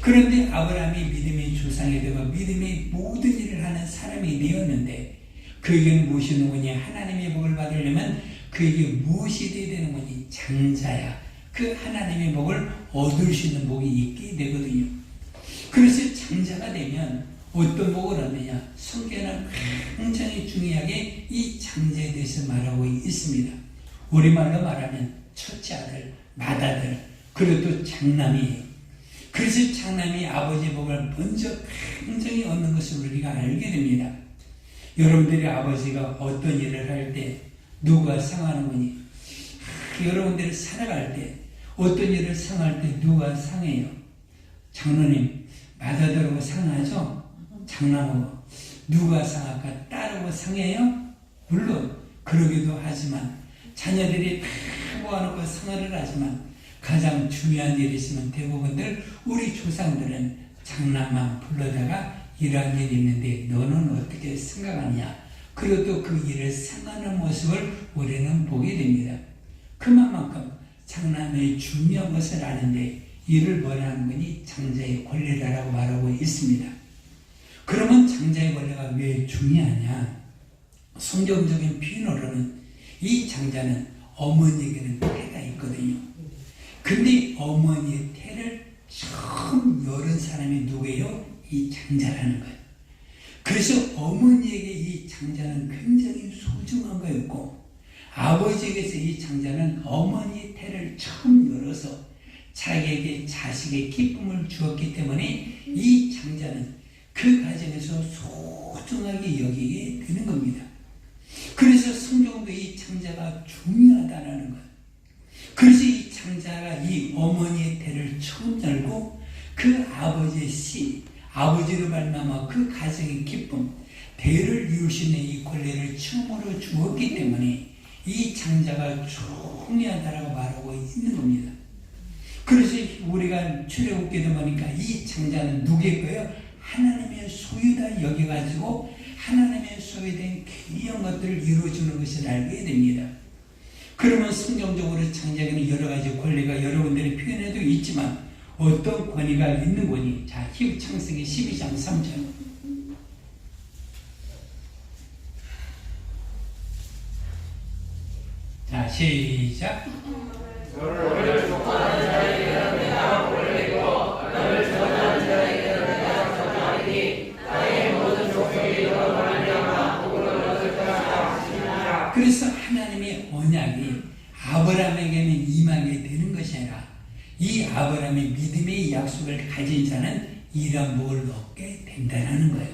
그런데 아브라함이 믿음의 조상이 되고 믿음의 모든 일을 하는 사람이 되었는데 그에게는 무엇이 있는 거니? 하나님의 복을 받으려면 그에게 무엇이 되어야 되는 거니? 장자야. 그 하나님의 복을 얻을 수 있는 복이 있게 되거든요. 그래서 장자가 되면 어떤 복을 얻느냐? 성경은 굉장히 중요하게 이 장자에 대해서 말하고 있습니다. 우리말로 말하면 첫째 아들, 맏아들, 그리고 또 장남이에요. 그래서 장남이 아버지의 복을 먼저 굉장히 얻는 것을 우리가 알게 됩니다. 여러분들이 아버지가 어떤 일을 할 때 누가 상하는 거니? 여러분들이 살아갈 때 어떤 일을 상할 때 누가 상해요? 장로님, 맏아들하고 상하죠? 장남하고. 누가 상할까? 딸하고 상해요? 물론 그러기도 하지만 자녀들이 다 모아놓고 상을 하지만 가장 중요한 일이 있으면 대부분들 우리 조상들은 장남만 불러다가 이러한 일이 있는데 너는 어떻게 생각하냐? 그리고 또 그 일을 상하는 모습을 우리는 보게 됩니다. 그만큼 장남의 중요한 것을 아는데 이를 뭐라는 거니? 장자의 권리라고 말하고 있습니다. 그러면 장자의 권리가 왜 중요하냐? 성경적인 표현으로는 이 장자는 어머니에게는 태가 있거든요. 근데 어머니의 태를 처음 열은 사람이 누구예요? 이 장자라는 거예요. 그래서 어머니에게 이 장자는 굉장히 소중한 거였고, 아버지에게서 이 장자는 어머니의 태를 처음 열어서 자기에게 자식의 기쁨을 주었기 때문에 이 장자는 그 가정에서 소중하게 여기게 되는 겁니다. 그래서 성경도 이 장자가 중요하다는 거예요. 그래서 이 장자가 이 어머니의 태를 처음 열고 그 아버지의 씨, 아버지로 말미암아 그 가정의 기쁨, 대를 이룰 수 있는 이 권리를 처음으로 주었기 때문에 이 장자가 중요하다라고 말하고 있는 겁니다. 그래서 우리가 출애굽기도 보니까 이 장자는 누구의 거예요? 하나님의 소유다 여겨가지고 하나님의 소유된 귀한 것들을 이루어주는 것을 알게 됩니다. 그러면 성경적으로 장자에게는 여러 가지 권리가 여러분들이 표현해도 있지만 어떤 권위가 있는 거니? 자, 히브리 창세기 12장 3절. 자, 시작.
너를 축복하는 자에게는 내가 권리고 너를 저주하는 자에게는 내가 저주하리니 나의 모든 족속이 너로 말미암아 복을 얻을 것이라 하시니라.
그래서 하나님의 언약이 아브라함에게는 임하게 되는 것이 아니라 이 아브라함의 믿음의 약속을 가진 자는 이런 복을 얻게 된다는 거예요.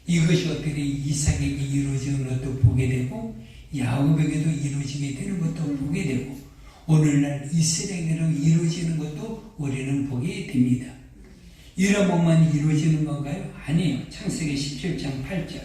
이것이 어떻게 이삭에게 이루어지는 것도 보게 되고 야곱에게도 이루어지게 되는 것도 보게 되고 오늘날 이스라엘에게로 이루어지는 것도 우리는 보게 됩니다. 이런 복만 이루어지는 건가요? 아니에요. 창세기 17장 8절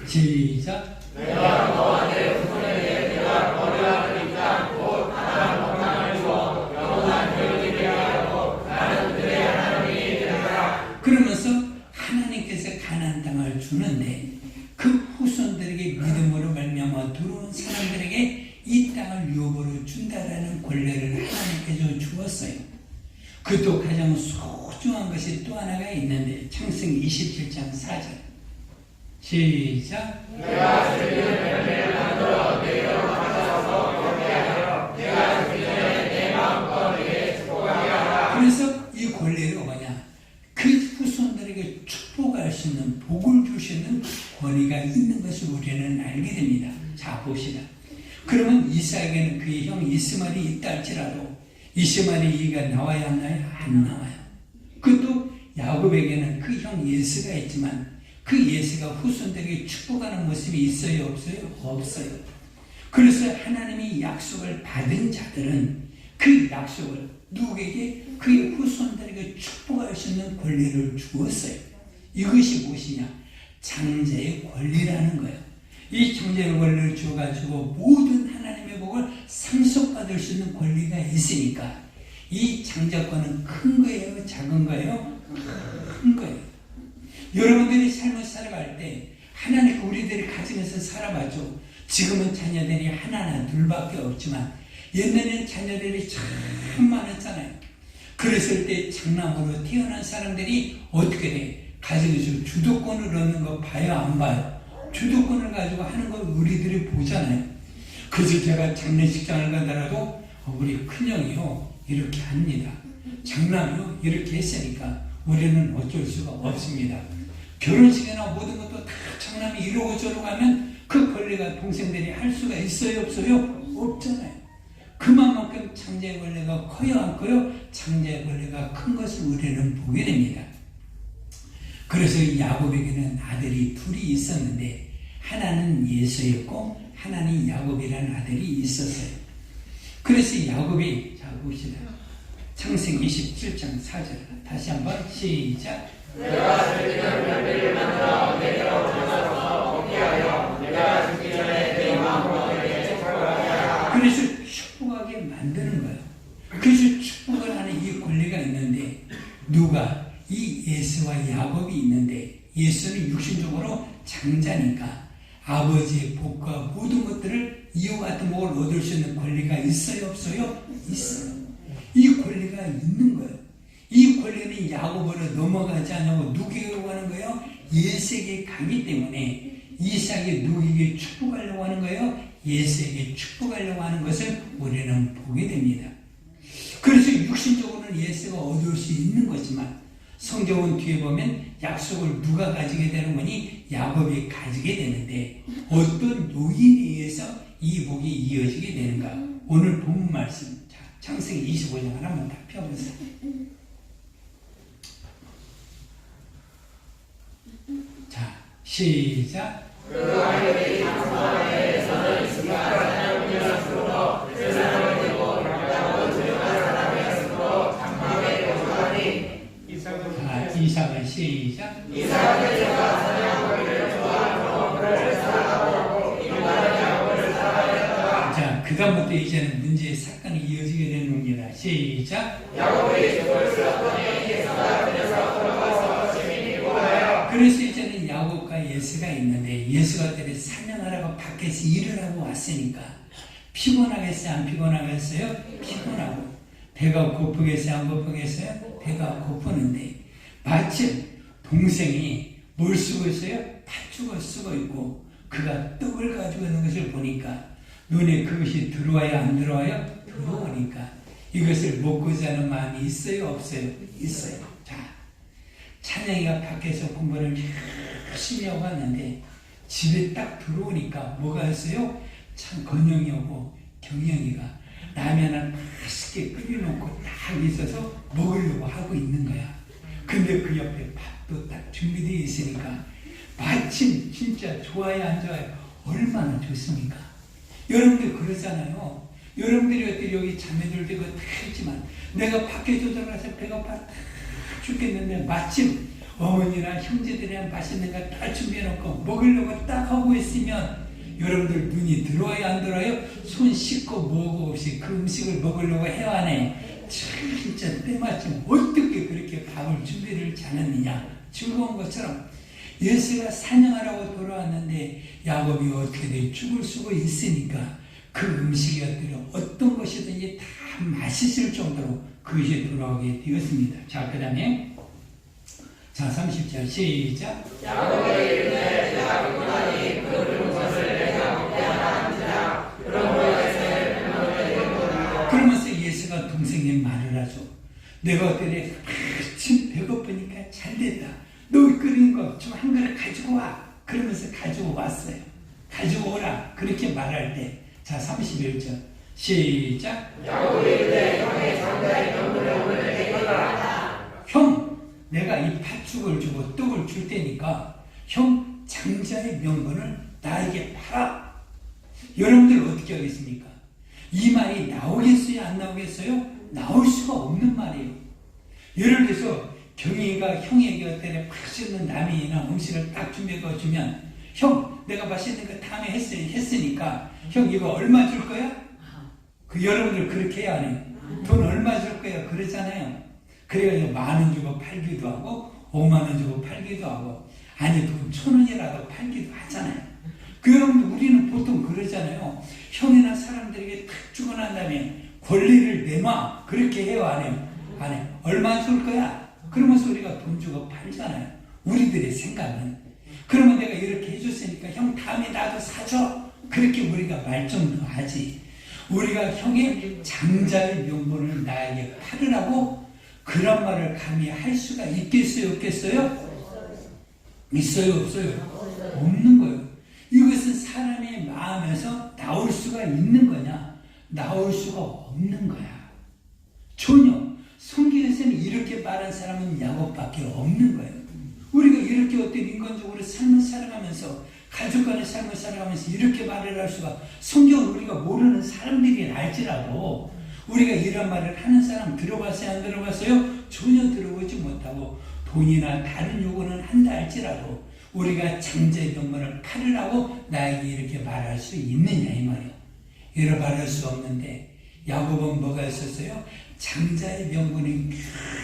시작.
내가 너와 내 후손에게 내가 거래하는 땅곧 하나님 평강을 주어 영원한 혈육이 되게 하고 나는 그의 하나님이 되리라.
그러면서 하나님께서 가나안 땅을 주는데 그 후손들에게 믿음으로 말미암아 들어온 사람들에게 이 땅을 유업으로 준다라는 권리를 하나님께서 주었어요. 그것도 가장 소중한 것이 또 하나가 있는데 창세기 27장 4절 시작.
내가 즐기는 열매를 만들어 내게로 가져와서 먹게 하여 내가 죽기 전에 내 마음껏 내게 축복하게 하라.
그래서 이 권리가 뭐냐? 그 후손들에게 축복할 수 있는 복을 줄 수 있는 권위가 있는 것을 우리는 알게 됩니다. 자 봅시다. 그러면 이삭에게는 그의 형 이스마엘이 있다 할지라도 이스마엘의 이가 나와야 하나요? 안 나와요. 그것도 야곱에게는 그 형 예스가 있지만 그 예수가 후손들에게 축복하는 모습이 있어요? 없어요? 없어요. 그래서 하나님이 약속을 받은 자들은 그 약속을 누구에게? 그의 후손들에게 축복할 수 있는 권리를 주었어요. 이것이 무엇이냐? 장자의 권리라는 거예요. 이 장자의 권리를 주어가지고 모든 하나님의 복을 상속받을 수 있는 권리가 있으니까 이 장자권은 큰 거예요? 작은 거예요? 큰 거예요. 여러분들이 삶을 살아갈 때 하나님 우리들이 가정에서 살아봤죠. 지금은 자녀들이 하나나 둘밖에 없지만 옛날에는 자녀들이 참 많았잖아요. 그랬을 때 장남으로 태어난 사람들이 어떻게 돼? 가정에서 주도권을 얻는 거 봐요? 안 봐요? 주도권을 가지고 하는 걸 우리들이 보잖아요. 그래서 제가 장례식장을 가더라도 우리 큰형이요 이렇게 합니다. 장남이요 이렇게 했으니까 우리는 어쩔 수가 없습니다. 결혼식이나 모든 것도 다 장남이 이러고 저러고 하면 그 권리가 동생들이 할 수가 있어요? 없어요? 없잖아요. 그만큼 장자의 권리가 커요? 안 커요? 장자의 권리가 큰 것을 우리는 보게 됩니다. 그래서 야곱에게는 아들이 둘이 있었는데 하나는 예수였고 하나는 야곱이라는 아들이 있었어요. 그래서 야곱이 자 봅시다. 창세기 27장 4절 다시 한번 시작.
내가 즐기는 열매를 만들어 내게로 가져와서 먹게 하여 내가 죽기 전에 내 마음으로 내게 축복하게 하라.
그래서 축복하게 만드는 거예요. 그래서 축복을 하는 이 권리가 있는데 누가? 이 예수와 야곱이 있는데 예수는 육신적으로 장자니까 아버지의 복과 모든 것들을 이와 같은 복을 얻을 수 있는 권리가 있어요? 없어요? 있어요. 이 권리가 있는 거예요. 이 권리는 야곱으로 넘어가지 않냐고 누구에게 가는 거예요? 예수에게 가기 때문에 이삭이 누구에게 축복하려고 하는 거예요? 예수에게 축복하려고 하는 것을 우리는 보게 됩니다. 그래서 육신적으로는 예수가 얻을 수 있는 거지만 성경은 뒤에 보면 약속을 누가 가지게 되는 거니? 야곱이 가지게 되는데 어떤 요인에 의해서 이 복이 이어지게 되는가? 오늘 본문 말씀, 자, 창세기 25장 하나만 다 펴보세요. 자, 시작.
그 아이들이 장사에서는 그가 사냥꾼이었으므로 세상을 되고 야곱은 조용한 사람이었으므로 장막에 거주하니.
자, 이삭은 시작.
이삭은 제가 사냥꾼을 좋아하고 그를 사랑하고 인간은 야곱을 사랑했다가.
자, 그 다음부터 이제는 문제의 사건이 이어지게 되는 겁니다. 시작.
야곱이 죽을 쓰었더니 예수가 그녀서 돌아가서 재민이 보아요.
그래서 이제는 야곱과 예수가 있는데 예수가 때에 사냥하라고 밖에서 일을 하고 왔으니까 피곤하겠어요? 안 피곤하겠어요? 피곤하고. 배가 고프겠어요? 안 고프겠어요? 배가 고프는데 마침 동생이 뭘 쓰고 있어요? 팥죽을 쓰고 있고 그가 떡을 가지고 있는 것을 보니까 눈에 그것이 들어와요? 안 들어와요? 들어오니까 이것을 먹고자 하는 마음이 있어요? 없어요? 있어요. 자, 찬양이가 밖에서 공부를 열심히 하고 왔는데 집에 딱 들어오니까 뭐가 있어요? 참 건영이 오고 경영이가 라면을 맛있게 끓여놓고 딱 있어서 먹으려고 하고 있는 거야. 근데 그 옆에 밥도 딱 준비되어 있으니까 마침 진짜 좋아요 안 좋아요? 얼마나 좋습니까? 여러분들 그러잖아요. 여러분들이 어때 여기 자매들도 이거 다 했지만 내가 밖에 들어가서 배고파 죽겠는데 마침 어머니나 형제들이랑 맛있는 거 다 준비해놓고 먹으려고 딱 하고 있으면 여러분들 눈이 들어와요 안 들어와요? 손 씻고 뭐고 없이 그 음식을 먹으려고 해야 하네. 진짜 때마침 어떻게 그렇게 밥을 준비를 잘했느냐. 즐거운 것처럼 예수가 사냥하라고 돌아왔는데 야곱이 어떻게든 죽을 수가 있으니까 그 음식이 어떤 것이든지 다 맛있을 정도로 그것이 돌아오게 되었습니다. 자, 그 다음에 자 30절 시작.
야곱이 이르되 내가 죽고나니 그 붉은 것을 내가 먹게 하라 한지라. 그러므로 예수의 백명을 이르노라.
그러면서 예수가 동생에게 말을 하죠. 내가 어떻게 마침 배고프니까 잘됐다. 너 끓인 거 좀 한 그릇 가지고 와. 그러면서 가지고 왔어요. 가지고 오라. 그렇게 말할 때 자 31절 시작.
야곱이 이르되 형의 장자의 명분을 오늘 내게 받아라.
형, 내가 이 팥죽을 주고 떡을 줄 테니까 형 장자의 명분을 나에게 팔아. 여러분들 어떻게 하겠습니까? 이 말이 나오겠어요? 안 나오겠어요? 나올 수가 없는 말이에요. 예를 들어서 경희가 형에게 어떤 맛있는 라면이나 음식을 딱 준비해 주면 형, 내가 맛있는 거 다음에 했으니까 형 이거 얼마 줄 거야? 그 여러분들 그렇게 해야 하네요. 돈 얼마 줄 거야? 그러잖아요. 그래가지고 10,000원 주고 팔기도 하고 50,000원 주고 팔기도 하고 아니 돈 1,000원이라도 팔기도 하잖아요. 그 여러분들 우리는 보통 그러잖아요. 형이나 사람들에게 탁 주고 난 다음에 권리를 내놔. 그렇게 해요? 안 해요? 안 해요. 얼마 줄 거야? 그러면서 우리가 돈 주고 팔잖아요. 우리들의 생각은. 그러면 내가 이렇게 해줬으니까 형 다음에 나도 사줘. 그렇게 우리가 말 정도 하지. 우리가 형의 장자의 명분을 나에게 팔으라고 그런 말을 감히 할 수가 있겠어요? 없겠어요? 있어요? 없어요? 없는 거예요. 이것은 사람의 마음에서 나올 수가 있는 거냐? 나올 수가 없는 거야. 전혀. 성경에서는 이렇게 말한 사람은 야곱밖에 없는 거예요. 우리가 이렇게 어떤 인간적으로 삶을 살아가면서 가족 간의 삶을 살아가면서 이렇게 말을 할 수가 성경을 우리가 모르는 사람들이 알지라도 우리가 이런 말을 하는 사람 들어봤어요? 안 들어봤어요? 전혀 들어보지 못하고 돈이나 다른 요구는 한다 할지라도 우리가 장자의 명분을 팔으라고 나에게 이렇게 말할 수 있느냐 이 말이에요. 이렇게 말할 수 없는데 야곱은 뭐가 있었어요? 장자의 명분이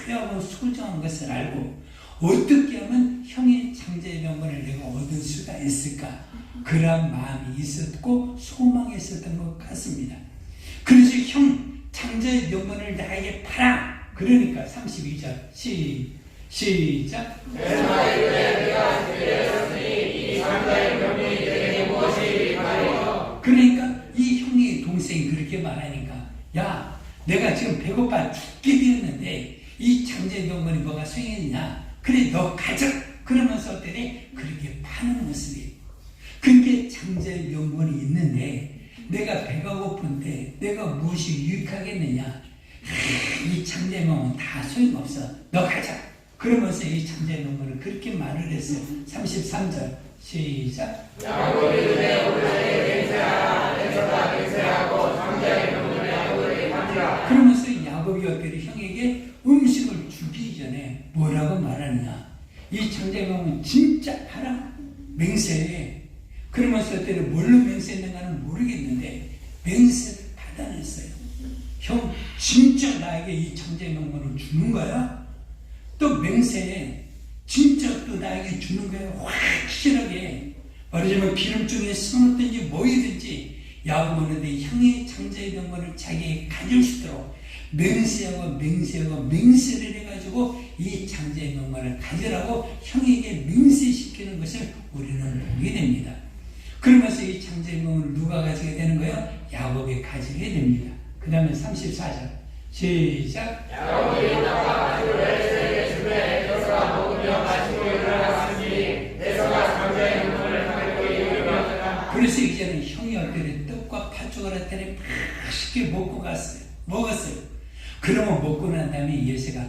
귀하고 소중한 것을 알고 어떻게 하면 형의 장자의 명분을 내가 얻을 수가 있을까? 그러한 마음이 있었고 소망했었던 것 같습니다. 그래서 형 장자의 명분을 나에게 팔아. 그러니까 32절 시작.
에스마의 그대 내가 준비되었으니 이 장자의 명령이 내게 무엇이 가리요.
그러니까 이 형의 동생이 그렇게 말하니까 야 내가 지금 배고파 죽게 되었는데 이 장제병원이 뭐가 소용있냐. 그래 너 가자. 그러면서 어때니 그렇게 파는 모습이에요. 그게 장제병원이 있는데 내가 배가 고픈데 내가 무엇이 유익하겠느냐. 이 장제병원 다 소용없어. 너 가자. 그러면서 이 장제병원은 그렇게 말을 했어요. 33절 시작.
야곱이 그대 오른손에 맹세하라. 에서가 맹세하고 장자의 명령을 야곱에게 하니라.
그러면서 야곱이 어때니 형에게 음식을 주기 전에 뭐라고 말하느냐. 이 장자병은 진짜 하라 맹세해. 그러면서 어때니 뭘로 맹세했는가는 모르겠는데 맹세를 받아냈어요. 형 진짜 나에게 이 장자병을 주는 거야? 또 맹세해. 진짜 또 나에게 주는 거야. 확실하게 말하자면 기름종에 심었든지 뭐이든지 야곱은 형의 장자의 병건을 자기에게 가질 수 있도록 맹세하고 맹세를 해가지고 이 장자의 병건을 가지라고 형에게 맹세시키는 것을 우리는 보게 됩니다. 그러면서 이 장자의 병건을 누가 가지게 되는 거예요? 야곱이 가지게 됩니다. 그 다음에 34절 시작.
야곱이 나가 아주 에서에게 주되 에서가 먹으며 마시고 일어났으니 에서가 장자의 명령을 가리고 이르렀다.
그래서 이제는 형이 어때니 떡과 팥죽을 어때니 맛있게 먹고 먹었어요. 그러면 먹고 난 다음에 예수가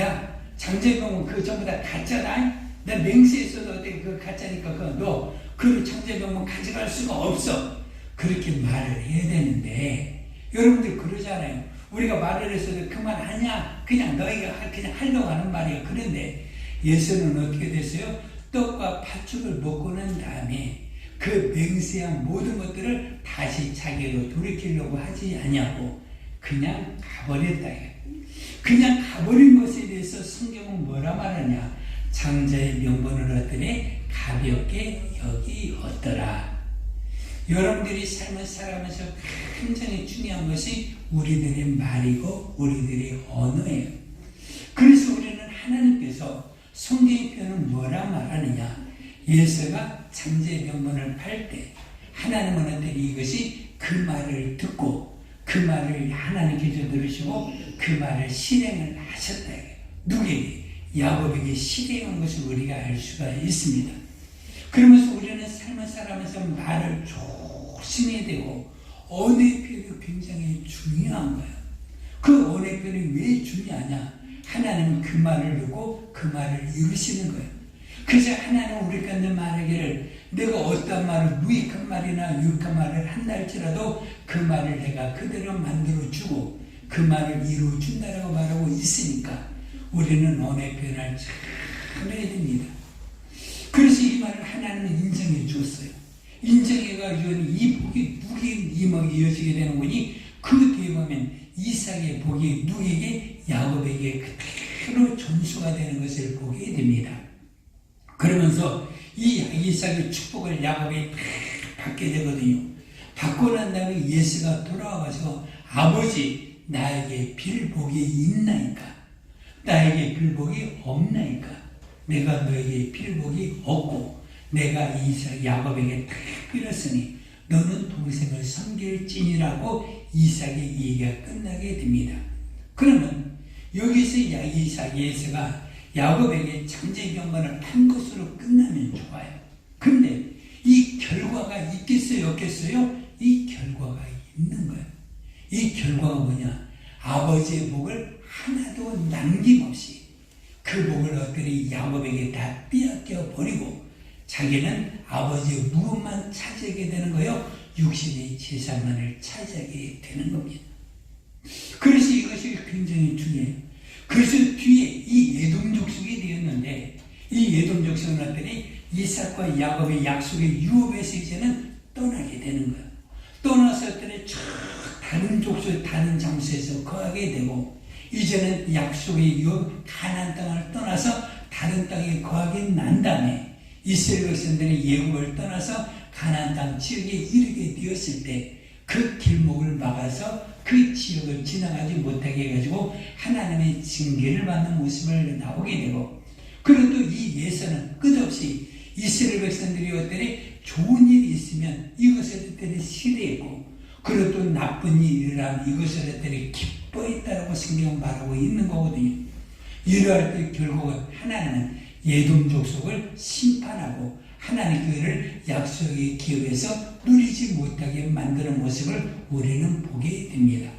야 장제병은 그거 전부 다 가짜다. 나 맹세했어도 어때 그거 가짜니까 너 그 장제병은 가져갈 수가 없어. 그렇게 말을 해야 되는데 여러분들 그러잖아요. 우리가 말을 했어도 그만하냐 그냥 너희가 그냥 하려고 하는 말이야. 그런데 예수는 어떻게 됐어요? 떡과 팥죽을 먹고 난 다음에 그 맹세한 모든 것들을 다시 자기로 돌이키려고 하지 않냐고 그냥 가버렸다. 그냥 가버린 것에 대해서 성경은 뭐라 말하냐. 장자의 명분을 얻더니 가볍게 여기었더라. 여러분들이 삶을 살아가면서 굉장히 중요한 것이 우리들의 말이고 우리들의 언어예요. 그래서 우리는 하나님께서 성경의 표현은 뭐라 말하느냐. 예수가 장자의 명분을 팔 때 하나님은 어떠니 이것이 그 말을 듣고 그 말을 하나님께서 들으시고 그 말을 실행을 하셨다. 누구에게? 야곱에게 실행한 것을 우리가 알 수가 있습니다. 그러면서 우리는 삶을 살아가면서 말을 조심해야 되고 언어의 표현이 굉장히 중요한 거예요. 그 언어의 표현이 왜 중요하냐. 하나님은 그 말을 듣고 그 말을 이루시는 거예요. 그래서 하나님은 우리 가운데 말하기를 내가 어떤 말을 무익한 말이나 유익한 말을 한다 할지라도 그 말을 내가 그대로 만들어주고 그 말을 이루어준다라고 말하고 있으니까 우리는 언어의 표현을 잘 해야 됩니다. 그래서 이 말을 하나님은 인정해 주었어요. 인정해가지고 이 복이 누구에게 이어지게 되는 거니 그 뒤에 보면 이삭의 복이 누구에게? 야곱에게 그대로 전수가 되는 것을 보게 됩니다. 그러면서 이 이삭의 축복을 야곱이 받게 되거든요. 받고 난 다음에 예수가 돌아와서 아버지 나에게 빌 복이 있나이까? 나에게 빌 복이 없나이까? 내가 너에게 빌 복이 없고 내가 이삭 야곱에게 빌었으니 너는 동생을 섬길지니라고 이삭의 얘기가 끝나게 됩니다. 그러면 여기서 이삭 예수가 야곱에게 장제병건을 판 것으로 끝나면 좋아요. 근데 이 결과가 있겠어요, 없겠어요? 이 결과가 있는 거예요. 이 결과가 뭐냐? 아버지의 복을 하나도 남김없이 그 복을 어떻게 야곱에게 다 빼앗겨 버리고 자기는 아버지의 무엇만 차지하게 되는 거예요? 육신의 재산만을 차지하게 되는 겁니다. 그래서 이것이 굉장히 중요해요. 그래서 뒤에 이 예돔 족속이 되었는데 이 예돔 족속은 어떠니 이삭과 야곱의 약속의 유업에서 이제는 떠나게 되는 거예요. 떠나서 어떠니 다른 족속, 다른 장소에서 거하게 되고 이제는 약속의 유업 가나안 땅을 떠나서 다른 땅에 거하게 난 다음에 이스라엘 백성들이 예굽을 떠나서 가나안 땅 지역에 이르게 되었을 때 그 길목을 막아서 그 지역을 지나가지 못하게 해가지고 하나님의 징계를 받는 모습을 나오게 되고 그래도 이 예서는 끝없이 이스라엘 백성들이 어떤 좋은 일이 있으면 이것을 어떤 시대했고, 그리고 또 나쁜 일이 일어나면 이것을 어떤 기뻐했다라고 성경은 말하고 있는 거거든요. 이러할 때 결국은 하나님은 예돔 족속을 심판하고 하나님 그를 약속의 기업에서 누리지 못하게 만드는 모습을 우리는 보게 됩니다.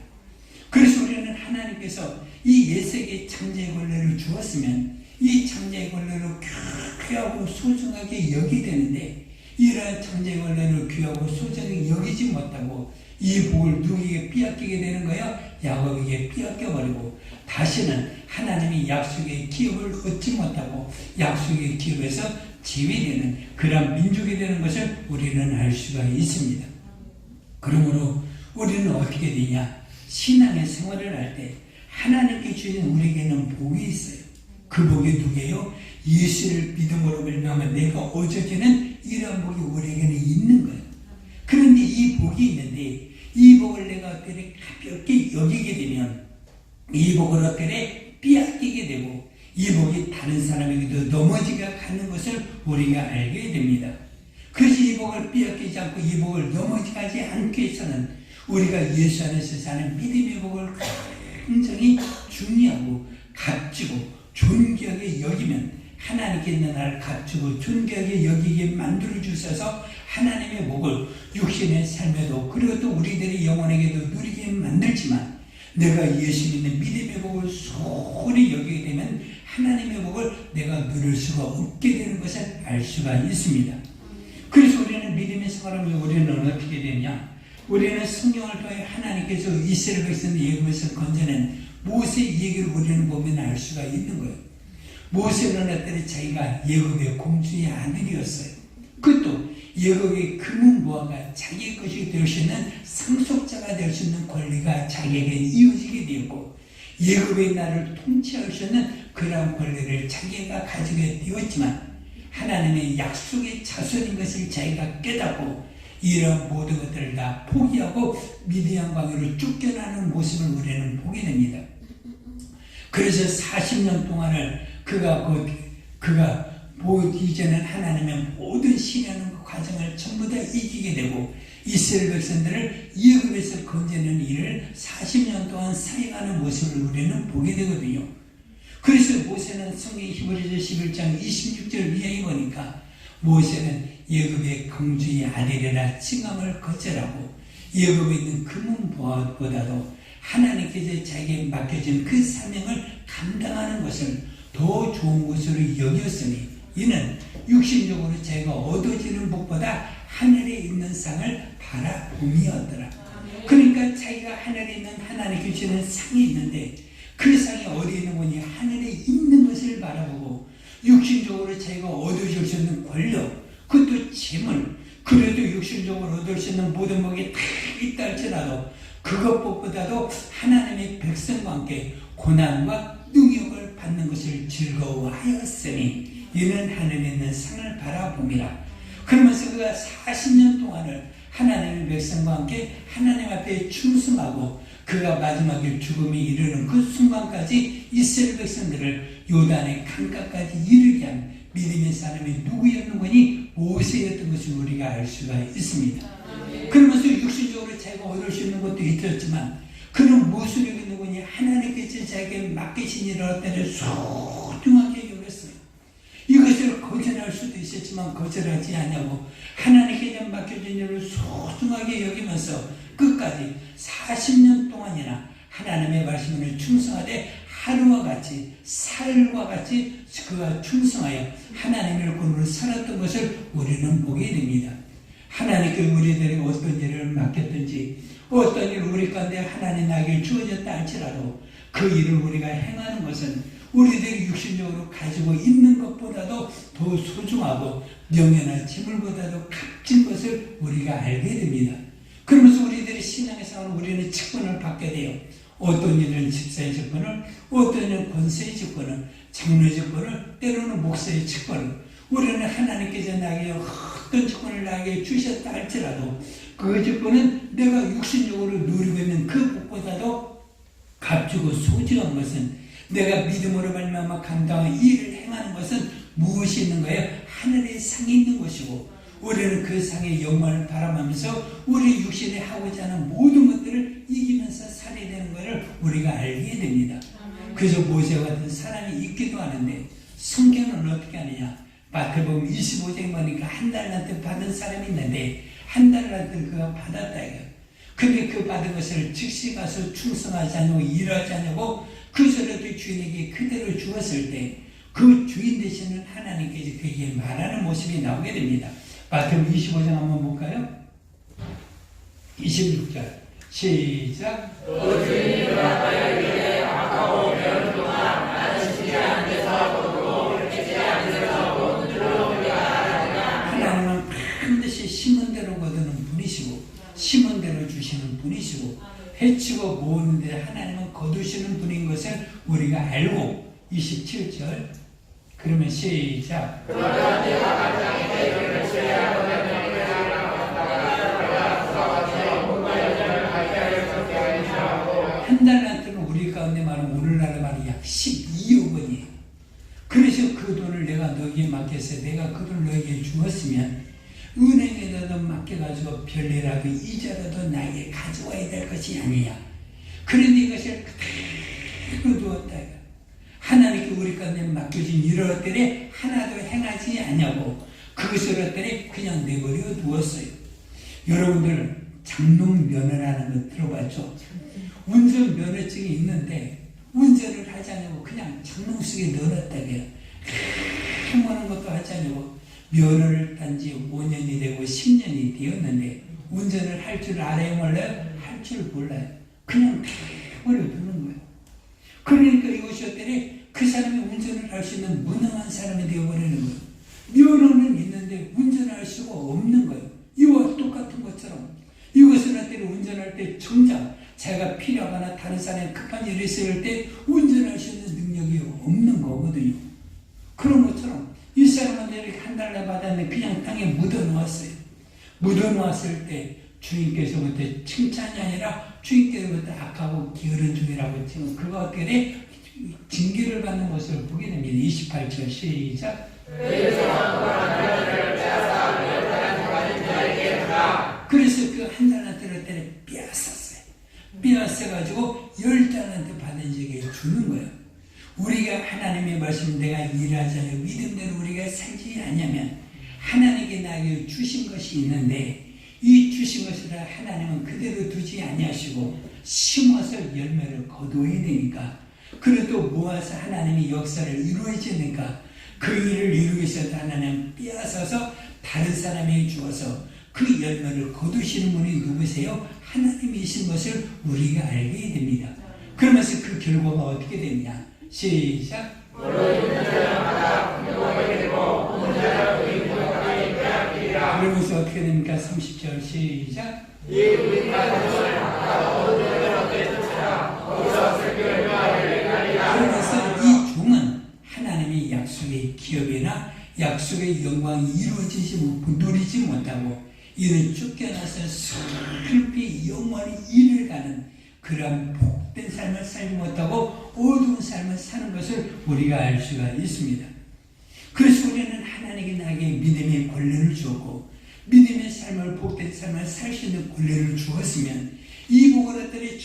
그래서 우리는 하나님께서 이 예색의 창자의 권리를 주었으면 이 창자의 권리를 귀하고 소중하게 여기게 되는데, 이러한 창자의 권리를 귀하고 소중하게 여기지 못하고 이 복을 누구에게 빼앗기게 되는 거예요? 야곱에게 빼앗겨버리고 다시는 하나님이 약속의 기업을 얻지 못하고 약속의 기업에서 제외되는 그런 민족이 되는 것을 우리는 알 수가 있습니다. 그러므로 우리는 어떻게 되냐? 신앙의 생활을 할 때 하나님께 주신 우리에게는 복이 있어요. 그 복이 누구예요? 예수를 믿음으로 말미암아 내가 얻어지는 이러한 복이 우리에게는 있는 거예요. 그런데 이 복이 있는데 이 복을 내가 어떻게 가볍게 여기게 되면 이 복을 어떻게 빼앗기게 되고 이 복이 다른 사람에게도 넘어지게 가는 것을 우리가 알게 됩니다. 그래서 이 복을 빼앗기지 않고 이 복을 넘어지지 않기 위해서는 우리가 예수 안에서 사는 믿음의 복을 굉장히 중요하고 값지고 존귀하게 여기면 하나님께 있는 나를 값지고 존귀하게 여기게 만들어 주셔서 하나님의 복을 육신의 삶에도 그리고 또 우리들의 영혼에게도 누리게 만들지만, 내가 예수 믿는 믿음의 복을 소홀히 여기게 되면 하나님의 복을 내가 누릴 수가 없게 되는 것을 알 수가 있습니다. 그래서 우리는 믿음의 생활하면 우리는 어떻게 되냐? 우리는 성경을 통해 하나님께서 이스라엘 백성들 애굽에서 건져낸 모세의 얘기를 우리는 보면 알 수가 있는 거예요. 모세는 어떤 자기가 애굽의 공주의 아들이었어요. 그것도 애굽의 금은보화가 자기 것이 될 수 있는 상속자가 될 수 있는 권리가 자기에게 이어지게 되었고, 애굽의 나라를 통치할 수 있는 그러한 권리를 자기가 가지게 되었지만, 하나님의 약속의 자손인 것을 자기가 깨닫고 이런 모든 것들을 다 포기하고 미디안 광야로 쫓겨나는 모습을 우리는 보게 됩니다. 그래서 40년 동안을 그가 이제는 하나님의 모든 시련의 과정을 전부 다 이기게 되고 이스라엘 백성들을 애굽에서 건져내는 일을 40년 동안 사역하는 모습을 우리는 보게 되거든요. 그래서 모세는 성경 히브리서 11장 26절 이하에 보니까 모세는 애굽의 공주의 아들이라 칭함을 거절하고 애굽에 있는 금은보화보다도 하나님께서 자기에게 맡겨진 그 사명을 감당하는 것을 더 좋은 것으로 여겼으니 이는 육신적으로 자기가 얻어지는 복보다 하늘에 있는 상을 바라봄이었더라. 그러니까 자기가 하늘에 있는 하나님께 주시는 상이 있는데 그 상이 어디에 있는 거니? 하늘에 있는 것을 바라보고 육신적으로 자기가 얻어질 수 있는 권력, 그것도 재물, 그래도 육신적으로 얻을 수 있는 모든 복이 다 있다 할지라도 그것보다도 하나님의 백성과 함께 고난과 능력을 받는 것을 즐거워하였으니 이는 하늘에 있는 상을 바라봅니다. 그러면서 그가 40년 동안을 하나님의 백성과 함께 하나님 앞에 충성하고 그가 마지막에 죽음에 이르는 그 순간까지 이스라엘 백성들을 요단의 강가까지 이르게 한 믿음의 사람이 누구였는 거니? 모세였던 것을 우리가 알 수가 있습니다. 그러면서 육신적으로 자기가 얻을 수 있는 것도 있었지만 그는 무엇을 여기는 거니? 하나님께서 자기에게 맡기신 일을 어떤 소중하게 여겼어요. 이것을 거절할 수도 있었지만 거절하지 않냐고 하나님께 맡겨진 일을 소중하게 여기면서 끝까지 40년 동안이나 하나님의 말씀을 충성하되 하루와 같이 살과 같이 그가 충성하여 하나님의 권으로 살았던 것을 우리는 보게 됩니다. 하나님께 우리들에게 어떤 일을 맡겼든지 어떤 일을 우리 가운데 하나님 나에게 주어졌다 할지라도 그 일을 우리가 행하는 것은 우리들이 육신적으로 가지고 있는 것보다도 더 소중하고 명예나 재물보다도 값진 것을 우리가 알게 됩니다. 그러면서 우리들이 신앙에서 우리는 직분을 받게 돼요. 어떤 일은 집사의 직분을, 어떤 일은 권세의 직분을, 장로의 직분을, 때로는 목사의 직분을, 우리는 하나님께서 나에게 어떤 직분을 나에게 주셨다 할지라도 그 직분은 내가 육신적으로 누리고 있는 그 복보다도 값지고 소중한 것은 내가 믿음으로 말미암아 감당한 일을 행하는 것은 무엇이 있는 거예요? 하늘의 상이 있는 것이고 우리는 그 상의 영광을 바라보면서 우리 육신에 하고자 하는 모든 것들을 이기면서 살아야 되는 것을 우리가 알게 됩니다. 그래서 모세와 같은 사람이 있기도 하는데 성경은 어떻게 하느냐? 마태복음 25장에 보니까 한 달란트 받은 사람이 있는데 한 달란트를 그가 받았다 이거예요. 근데 그 받은 것을 즉시 가서 충성하지 않고 일하지 않고 그 소리도 주인에게 그대로 주었을 때 그 주인 되시는 하나님께서 그에게 말하는 모습이 나오게 됩니다. 마태복음 25장 한번 볼까요? 26절 시작.
또 주인이 돌아가야 이르되 아까워 배울 동안 나는 쉬지 않으면서 거두고 쉬지 않으면서 못 들어오리라 하느냐.
하나님은 반드시 심은 대로 거두는 분이시고 심은 대로 주시는 분이시고 해치고 모으는데 하나님은 거두시는 분인 것을 우리가 알고 27절 그러면 시작.
그러나 내가 가장에게 이를 취해야 하는
한 달란트는 우리 가운데 말하면 오늘날에 말하면 약 12억 원이에요. 그래서 그 돈을 내가 너에게 맡겨서 내가 그 돈을 너에게 주었으면 은행에다도 맡겨가지고 별내라도 이자라도 나에게 가져와야 될 것이 아니야. 그런데 이것을 그대로 두었다. 하나님께 우리 가운데 맡겨진 이런 것들이 하나도 행하지 않냐고 그것을 것들이 그냥 내버려 두었어요. 여러분들 장롱면허라는 거 들어봤죠? 운전면허증이 있는데 운전을 하지 않냐고 그냥 장롱 속에 넣어놨다 그래요. 아무런 것도 하지 않냐고 면허를 딴 지 5년이 되고 10년이 되었는데 운전을 할 줄 알아요 몰라요? 할 줄 몰라요. 그냥 내버려 두는 거예요. 그러니까 이것이 어때니 그 사람이 운전을 할 수 있는 무능한 사람이 되어버리는 거예요. 면허는 있는데 운전할 수가 없는 거예요. 이와 똑같은 것처럼 이것은 어때니 운전할 때 정작 자기가 필요하거나 다른 사람이 급한 일이 있을 때 운전할 수 있는 능력이 없는 거거든요. 그런 것처럼 이 사람은 이렇게 한 달에 받았는데 그냥 땅에 묻어놓았어요. 묻어놓았을 때 주인께서부터 칭찬이 아니라 주인께서부터 악하고 게으른 종이라고 지금 그거 어떻게 징계를 받는 것을 보게 됩니다. 28절 시작. 그래서 그 한 달란트를 때려 빼앗았어요. 빼앗아가지고 10달란트 받은 적에 주는 거예요. 우리가 하나님의 말씀 내가 일하지 않으며 믿음대로 우리가 살지 않냐면 하나님께 나에게 주신 것이 있는데 이 주신 것을 하나님은 그대로 두지 아니하시고 심어서 열매를 거두어야 되니까 그래도 모아서 하나님이 역사를 이루어지니까 그 일을 이루기 위해서 하나님 빼앗아서 다른 사람에게 주어서 그 열매를 거두시는 분이 누구세요? 하나님이신 것을 우리가 알게 됩니다. 그러면서 그 결과가 어떻게 되냐? 시작. 그러면서 어떻게 됩니까? 30절 시작. 그래서 이 종은 하나님의 약속의 기업이나 약속의 영광이 이루어지지 누리지 못하고 이는 쫓겨나서 슬피 영원히 이를 가는 그러한 복된 삶을 살지 못하고 어두운 삶을 사는 것을 우리가 알 수가 있습니다. 그래서 우리는 하나님께 나에게 믿음의 권리를 주었고 믿음의 삶을 복된 삶을 살 수 있는 권리를 주었으면 이 복을들이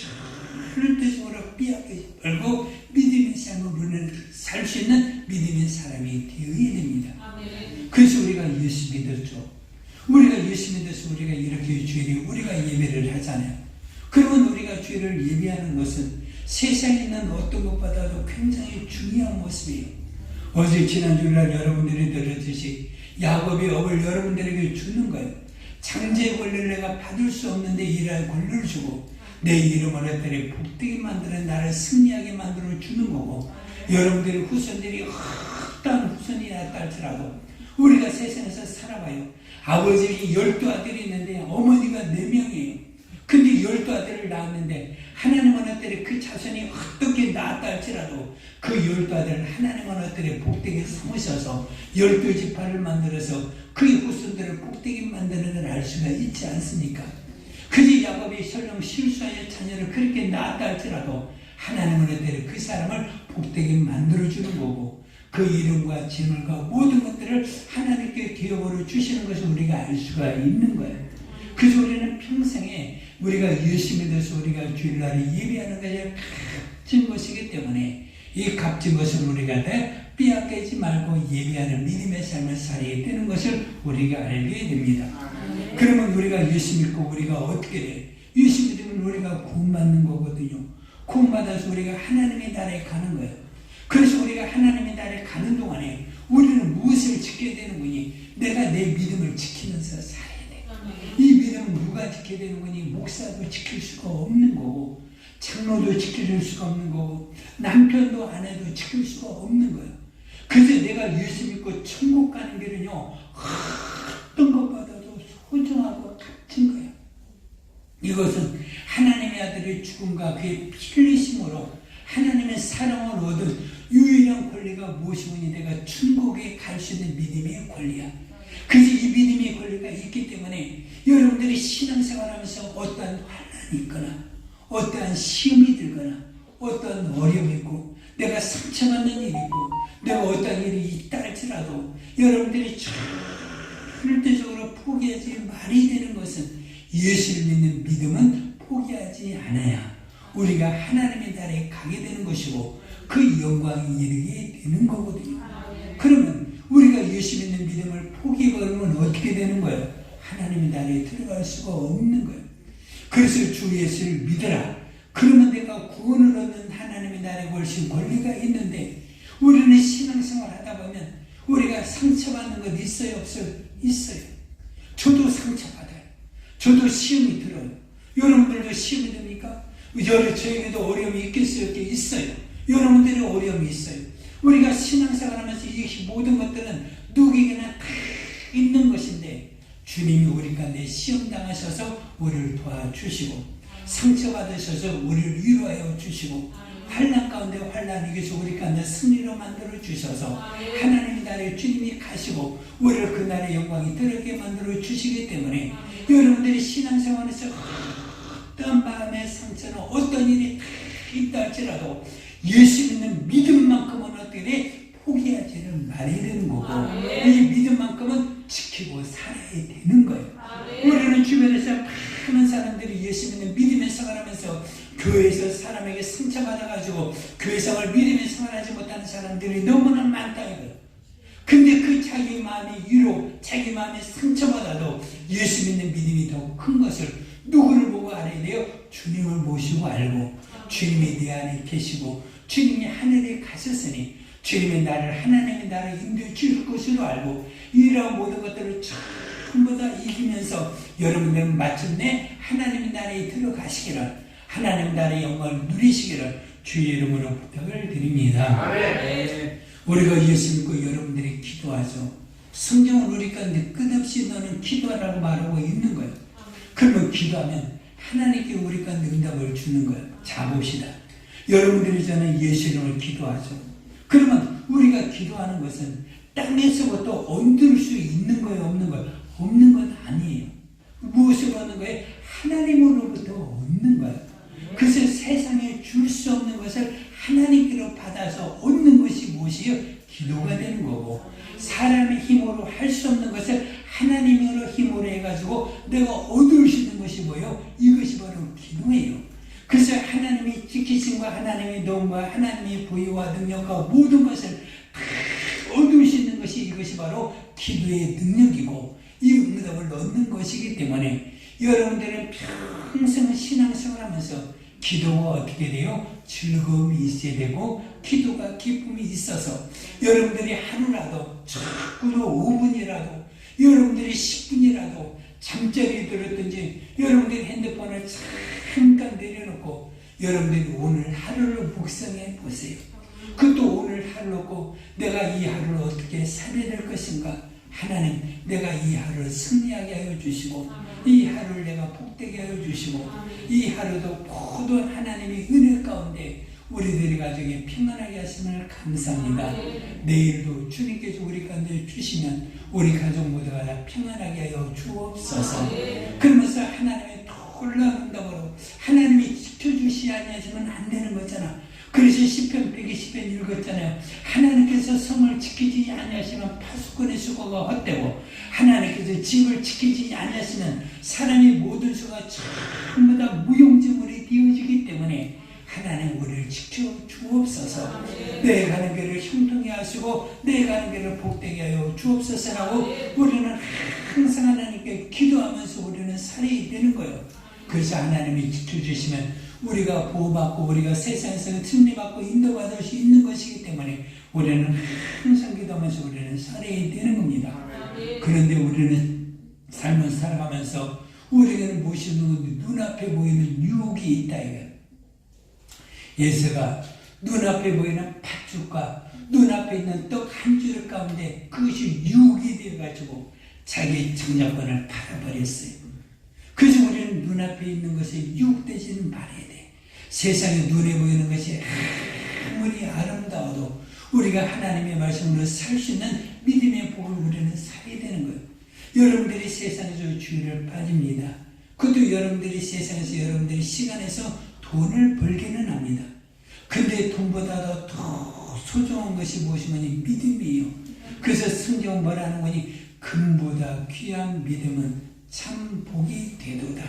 절대적으로 빼앗기지 말고 믿음의 삶을 우리는 살 수 있는 믿음의 사람이 되어야 됩니다. 그래서 우리가 예수 믿었죠. 우리가 예수 믿어서 우리가 이렇게 주일에 우리가 예배를 하잖아요. 그러면 우리가 주일을 예배하는 것은 세상에 있는 어떤 것보다도 굉장히 중요한 모습이에요. 어제 지난주날 여러분들이 들었듯이 야곱의 업을 여러분들에게 주는 거예요. 장제의 권리를 내가 받을 수 없는데 일할 권리를 주고 내 이름을 했더니 복되게 만들어 나를 승리하게 만들어 주는 거고 여러분들의 후손들이 헛다운 후손이 났다 할지라도 우리가 세상에서 살아봐요. 아버지에게 12아들이 있는데 어머니가 4명이에요. 근데 12아들을 낳았는데 하나님은 어때리 그 자손이 어떻게 낳았다 할지라도 그 12아들을 하나님은 어때리 복되게 삼으셔서 12지파를 만들어서 그 후손들을 복되게 만드는 걸 알 수가 있지 않습니까? 그지 야곱이 설령 실수하여 자녀를 그렇게 낳았다 할지라도 하나님은 어때리 그 사람을 복되게 만들어주는 거고 그 이름과 재물과 모든 것들을 하나님께 기업으로 주시는 것을 우리가 알 수가 있는 거예요. 그래서 우리는 평생에 우리가 예수 믿어서 우리가 주일날에 예배하는 것이 값진 것이기 때문에 이 값진 것을 우리가 빼앗기지 말고 예배하는 믿음의 삶을 살아야 되는 것을 우리가 알게 됩니다. 그러면 우리가 예수 믿고 우리가 어떻게 돼요? 예수 믿으면 우리가 구원받는 거거든요. 구원받아서 우리가 하나님의 나라에 가는 거예요. 그래서 우리가 하나님의 나라에 가는 동안에 우리는 무엇을 지켜야 되는 거니? 내가 내 믿음을 지키면서 살아야 돼. 이 믿음은 누가 지켜야 되는 거니? 목사도 지킬 수가 없는 거고, 장로도 지킬 수가 없는 거고, 남편도 아내도 지킬 수가 없는 거예요. 그래서 내가 예수 믿고 천국 가는 길은요, 어떤 것보다도 소중하고 값진 거예요. 이것은 하나님의 아들의 죽음과 그의 피 흘리심으로 하나님의 사랑을 얻은 유일한 권리가 무엇이니? 내가 천국에 갈 수 있는 믿음의 권리야. 그래서 이 믿음의 권리가 있기 때문에 여러분들이 신앙생활하면서 어떠한 환난이 있거나 어떠한 시험이 들거나 어떠한 어려움이 있고 내가 상처받는 일이 있고 내가 어떠한 일이 있다 할지라도 여러분들이 절대적으로 포기하지 말아야 되는 것은 예수를 믿는 믿음은 포기하지 않아야 우리가 하나님의 나라에 가게 되는 것이고 그 영광이 이르게 되는 거거든요. 그러면 우리가 예수 믿는 믿음을 포기해버리면 어떻게 되는 거예요? 하나님의 나라에 들어갈 수가 없는 거예요. 그래서 주 예수를 믿어라. 그러면 내가 구원을 얻는 하나님의 나라에 훨씬 권리가 있는데 우리는 신앙생활 하다 보면 우리가 상처받는 것 있어요? 없어요? 있어요. 저도 상처받아요. 저도 시험이 들어요. 여러분들도 시험이 됩니까? 저에게도 어려움이 있겠어요? 있어요. 여러분들의 어려움이 있어요. 우리가 신앙생활하면서 이 모든 것들은 누구에게나 다 있는 것인데 주님이 우리 가운데 시험 당하셔서 우리를 도와주시고 상처받으셔서 우리를 위로하여 주시고 환난 가운데 환난 이겨서 우리 가운데 승리로 만들어 주셔서 하나님의 나라에 주님이 가시고 우리를 그 나라의 영광이 들게 만들어 주시기 때문에 여러분들이 신앙생활에서 어떤 마음의 상처나 어떤 일이 있다 할지라도 예수 믿는 믿음만큼은 어떻게 돼? 포기하지를 말아야 되는 거고 이 믿음만큼은 지키고 살아야 되는 거예요. 우리는 주변에서 많은 사람들이 예수 믿는 믿음의 생활하면서 교회에서 사람에게 상처받아가지고 교회 생활 믿음의 생활하지 못하는 사람들이 너무나 많다 이거예요. 근데 그 자기 마음이 위로 자기 마음이 상처받아도 예수 믿는 믿음이 더 큰 것을 누구를 보고 알아야 돼요? 주님을 모시고 알고 주님이 내 안에 계시고 주님이 하늘에 가셨으니 주님의 나를 하나님의 나를 인도해 줄 것으로 알고 이러한 모든 것들을 전부 다 이기면서 여러분들은 마침내 하나님의 나라에 들어가시기를 하나님의 나라의 영광을 누리시기를 주의 이름으로 부탁을 드립니다.
아멘.
우리가 예수 믿고 여러분들이 기도하죠. 성경은 우리 가운데 끝없이 너는 기도하라고 말하고 있는 거예요. 그러면 기도하면 하나님께 우리 가운데 응답을 주는 거예요. 자 봅시다. 여러분들이 저는 예수 이름으로 기도하죠. 그러면 우리가 기도하는 것은 땅에서부터 얻을 수 있는 거예요? 없는 거예요? 없는 건 아니에요. 무엇을 얻는 거예요? 하나님으로부터 얻는 거예요. 그래서 세상에 줄 수 없는 것을 하나님께로 받아서 얻는 것이 무엇이에요? 기도가 되는 거고 사람의 힘으로 할 수 없는 것을 하나님으로 힘으로 해가지고 내가 얻을 수 있는 것이 뭐예요? 이것이 바로 기도예요. 그래서 하나님이 지키심과 하나님의 도움과 하나님의 보유와 능력과 모든 것을 다 얻을 수 있는 것이 이것이 바로 기도의 능력이고 이 응답을 얻는 것이기 때문에 여러분들은 평생 신앙생활하면서 기도가 어떻게 돼요? 즐거움이 있어야 되고 기도가 기쁨이 있어서 여러분들이 하루라도 자꾸도 5분이라도 여러분들이 10분이라도 잠자리에 들었든지 여러분들이 핸드폰을 잠깐 내려놓고 여러분들이 오늘 하루를 묵상해 보세요. 그것도 오늘 하루 놓고 내가 이 하루를 어떻게 살아야 될 것인가? 하나님, 내가 이 하루를 승리하게 하여 주시고 이 하루를 내가 복되게 하여 주시고 이 하루도 모든 하나님의 은혜 가운데 우리들의 가정에 평안하게 하심을 감사합니다. 내일도 주님께서 우리 가운데 주시면 우리 가족 모두가 다 평안하게 하여 주옵소서. 그러면서 하나님의 놀라운 응답으로 하나님이 지켜주시 아니하시면 안 되는 거잖아. 그래서 시편 120편 읽었잖아요. 하나님께서 성을 하시면 파수꾼의 수고가 헛되고 하나님께서 집을 지키지 아니하시면 사람의 모든 수가 전부 다 무용지물이 되어지기 때문에 하나님 우리를 지켜 주옵소서. 내 가는 길을 형통히 하시고 내 가는 길을 복되게 하여 주옵소서라고 우리는 항상 하나님께 기도하면서 우리는 살아야 되는 거예요. 그래서 하나님이 지켜주시면 우리가 보호받고 우리가 세상에서 승리받고 인도받을 수 있는 것이기 때문에 우리는 항상 기도하면서 우리는 살아야 되는 겁니다. 그런데 우리는 삶을 살아가면서 우리는 무엇이 눈앞에 보이는 유혹이 있다 이거예요. 예수가 눈앞에 보이는 팥죽과 눈앞에 있는 떡 한 줄 가운데 그것이 유혹이 되어가지고 자기 정략권을 팔아버렸어요. 그래서 우리는 눈앞에 있는 것에 유혹되지는 말아야 돼. 세상에 눈에 보이는 것이 아무리 아름다워도 우리가 하나님의 말씀으로 살 수 있는 믿음의 복을 우리는 살아야 되는 거예요. 여러분들이 세상에서 주의를 빠집니다. 그것도 여러분들이 세상에서 여러분들이 시간에서 돈을 벌기는 합니다. 근데 돈보다도 더 소중한 것이 무엇이면 믿음이에요. 그래서 성경은 뭐라는 거니? 금보다 귀한 믿음은 참 복이 되도다.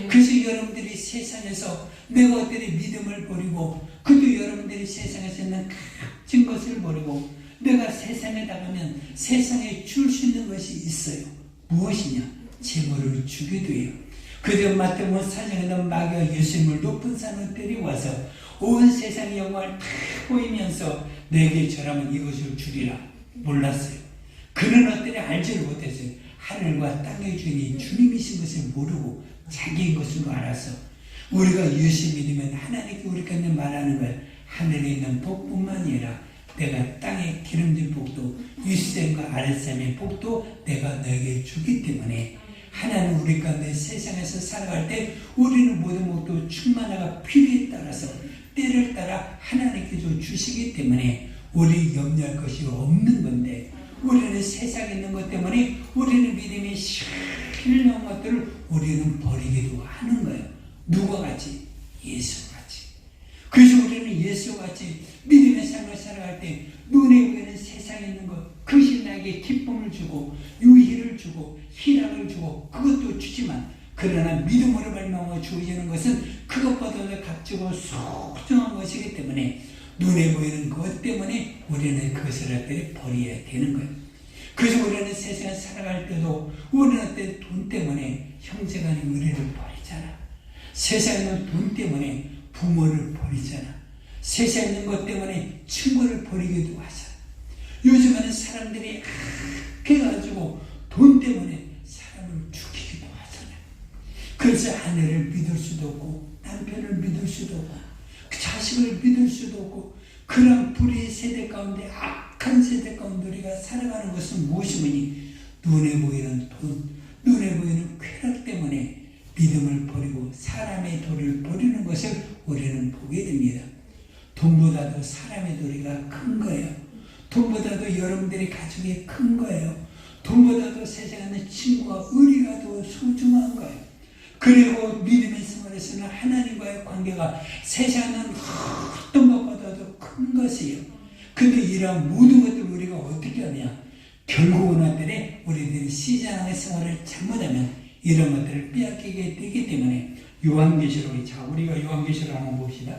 그래서 여러분들이 세상에서 내가 어떤 믿음을 버리고 그것도 여러분들이 세상에서 있는 값진 것을 버리고 내가 세상에 나가면 세상에 줄 수 있는 것이 있어요. 무엇이냐? 재물을 주기도 해요. 그저 마태복음 4장에는 마귀가 예수님을 높은 산으로 데려와서 온 세상의 영광을 다 보이면서 내게 절하면 이것을 주리라. 몰랐어요. 그는 어떠니 알지를 못했어요. 하늘과 땅의 주인이 주님이신 것을 모르고 자기인 것으로 알아서 우리가 예수 믿으면 하나님께 우리가 말하는 거예요. 하늘에 있는 복뿐만 아니라 내가 땅에 기름진 복도 윗샘과 아랫샘의 복도 내가 너에게 주기 때문에 하나님 우리 가운데 세상에서 살아갈 때 우리는 모든 복도 충만하가 필요에 따라서 때를 따라 하나님께서 주시기 때문에 우리 염려할 것이 없는 건데 우리는 세상에 있는 것 때문에 우리는 믿음이 신령한 것들을 우리는 버리기도 하는 거예요. 누가 같이? 예수같이. 그래서 우리는 예수같이 믿음의 삶을 살아갈 때 눈에 보이는 세상에 있는 것 그것이 나에게 기쁨을 주고 유희를 주고 희락을 주고 그것도 주지만 그러나 믿음으로 말미암아 주어지는 것은 그것보다도 값지고 소중한 것이기 때문에 눈에 보이는 것 때문에 우리는 그것을 버려야 되는 거예요. 그래서 우리는 세상에 살아갈 때도 우리는 어떤 돈 때문에 형제간의 의리를 버리잖아. 세상에 있는 돈 때문에 부모를 버리잖아. 세상에 있는 것 때문에 친구를 버리기도 하잖아. 요즘에는 사람들이 악해가지고 돈 때문에 사람을 죽이기도 하잖아. 그래서 아내를 믿을 수도 없고 남편을 믿을 수도 없고 자식을 믿을 수도 없고 그런 불의의 세대 가운데 악한 세대 가운데 우리가 살아가는 것은 무엇이니? 눈에 보이는 돈, 눈에 보이는 쾌락 때문에 믿음을 버리고 사람의 도리를 버리는 것을 우리는 보게 됩니다. 돈보다도 사람의 도리가 큰 거예요. 돈보다도 여러분들이 가족이 큰 거예요. 돈보다도 세상에 있는 친구와 의리가 더 소중한 거예요. 그리고 믿음의 생활에서는 하나님과의 관계가 세상은 어떤 것보다도 큰 것이에요. 근데 이러한 모든 것들을 우리가 어떻게 하냐? 결국은 어떤 우리들이 시장의 생활을 잘못하면 이런 것들을 빼앗기게 되기 때문에 요한계시록, 자 우리가 요한계시록 한번 봅시다.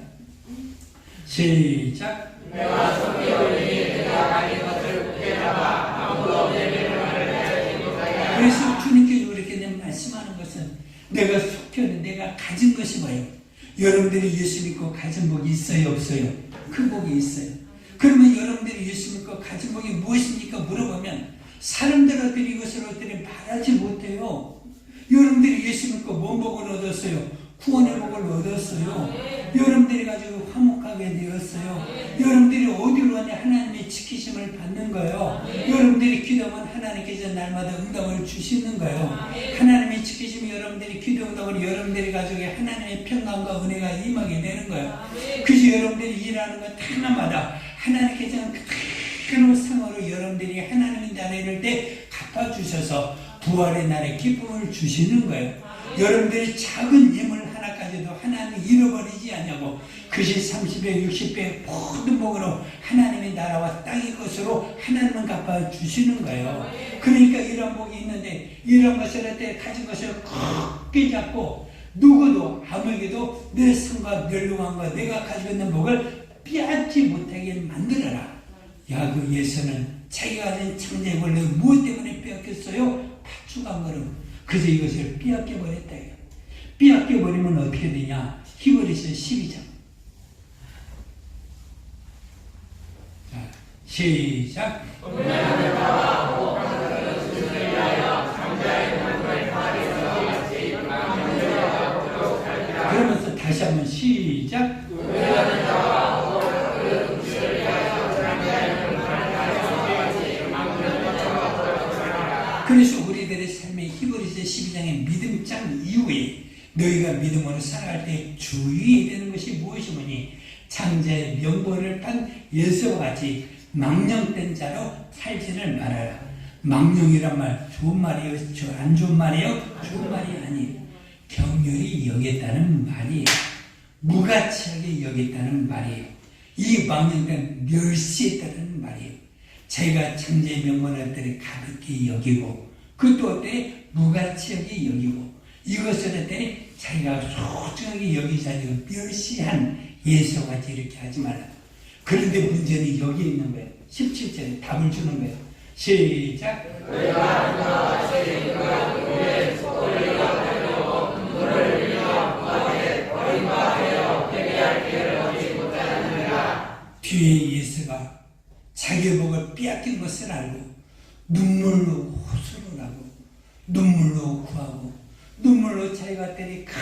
시작.
내가 속히 올리니 내가 가진 것을 굳게잡아 아무도 내게를 말하지 못하게.
그래서 주님께서 이렇게 말씀하는 것은 내가 속혀는 내가 가진 것이 뭐예요? 여러분들이 예수 믿고 가진 복이 있어요 없어요? 그 복이 있어요. 그러면 여러분들이 예수 믿고 가진 복이 무엇입니까? 물어보면 사람들한테 이것을 어떻게 말하지 못해요. 여러분들이 예수 믿고 뭔 복을 얻었어요? 구원의 복을 얻었어요. 여러분들이 가지고 화목하게 되었어요. 여러분들이 어디로 가냐? 하나님의 지키심을 받는 거예요. 여러분들이 기도하면 하나님께서 날마다 응답을 주시는 거예요. 하나님의 지키심이 여러분들이 기도 응답을 여러분들이 가지고 하나님의 평강과 은혜가 임하게 되는 거예요. 그래서 여러분들이 일하는 것 하나마다 하나님께서는 그대로 상으로 여러분들이 하나님의 나라에 이를 때 갚아주셔서 부활의 날에 기쁨을 주시는 거예요. 여러분들이 작은 예물 하나 가지고 가져도 하나님이 잃어버리지 않냐고. 그것이 30배 60배 모든 복으로 하나님의 나라와 땅의 것으로 하나님은 갚아주시는 거예요. 그러니까 이런 복이 있는데 이런 것을 때 가진 것을 굳게 잡고 누구도 아무에게도 내 성과 멸망과 내가 가지고 있는 복을 빼앗지 못하게 만들어라. 야고에서는 자기가 가진 창자의 권리 무엇 때문에 빼앗겼어요? 팥죽한 거로. 그래서 이것을 빼앗겨버렸다. 빼앗겨버리면 어떻게 되냐? 히브리서 12장. 자, 시작. 그러면서 다시 한번 시작. 그래서 우리들의 삶의 히브리서 12장의 믿음장 이후에 너희가 믿음으로 살아갈 때 주의해야 되는 것이 무엇이오니 창자의 명분을 판 예수와 같이 망령된 자로 살지를 말아라. 망령이란 말 좋은 말이에요? 안 좋은 말이에요? 좋은 말이 아니에요. 격렬히 여겼다는 말이에요. 무가치하게 여겼다는 말이에요. 이 망령된 멸시했다는 말이에요. 자기가 창자의 명분을 때에 가볍게 여기고 그것도 어때? 무가치하게 여기고 이것을 어때? 자기가 소중하게 여기지 않고 멸시한 예수와 같이 이렇게 하지 말라. 그런데 문제는 여기에 있는 거예요. 17절에 답을 주는 거예요. 시작. 뒤에 예수가 자기의 복을 빼앗긴 것을 알고 눈물로 호소를 하고 눈물로 구하고 눈물로 자기가 때리 큰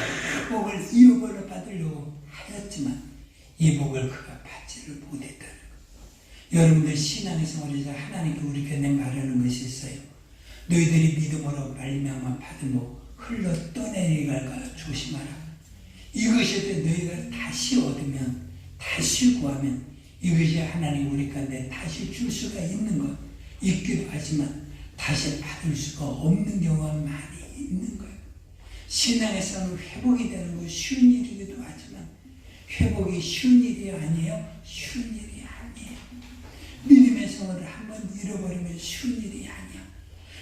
복을 잃어버려 받으려고 하였지만 이 복을 그가 받지를 못했다는 것. 여러분들 신앙의 생활에서 하나님께 우리에게 말하는 것이 있어요. 너희들이 믿음으로 말미암아 받은 복 흘러 떠내려갈까 조심하라. 이것일 때 너희가 다시 얻으면 다시 구하면 이것이 하나님 우리 가운데 다시 줄 수가 있는 것 있기도 하지만 다시 받을 수가 없는 경우가 많이 있는 거예요. 신앙에서는 회복이 되는 거 쉬운 일이기도 하지만 회복이 쉬운 일이 아니에요. 쉬운 일이 아니에요. 믿음의 성을 한번 잃어버리면 쉬운 일이 아니야.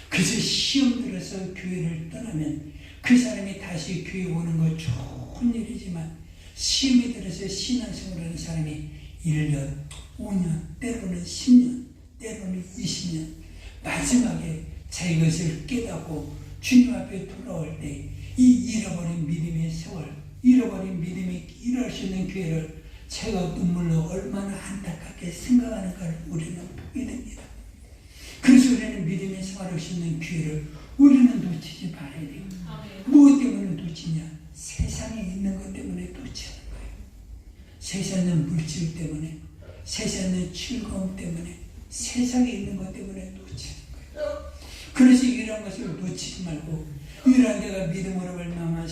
그래서 시험 들어서 교회를 떠나면 그 사람이 다시 교회 오는 거 좋은 일이지만 시험이 들어서 신앙생활을 하는 사람이 1년, 5년, 때로는 10년, 때로는 20년 마지막에 자기 것을 깨닫고 주님 앞에 돌아올 때 이 잃어버린 믿음의 세월, 잃어버린 믿음이 일할 수 있는 교회를 제가 눈물로 얼마나 안타깝게 생각하는가를 우리는 보게 됩니다. 그래서 우리는 믿음의 생활할 수 있는 교회를 우리는 놓치지 말아야 돼요. 무엇 때문에 놓치냐? 세상에 있는 것 때문에 놓치는 거예요. 세상에 있는 물질 때문에, 세상에 있는 즐거움 때문에, 세상에 있는 것 때문에 놓치는 거예요. 그래서 이런 것을 놓치지 말고 이러한 내가 믿음으로 말미암아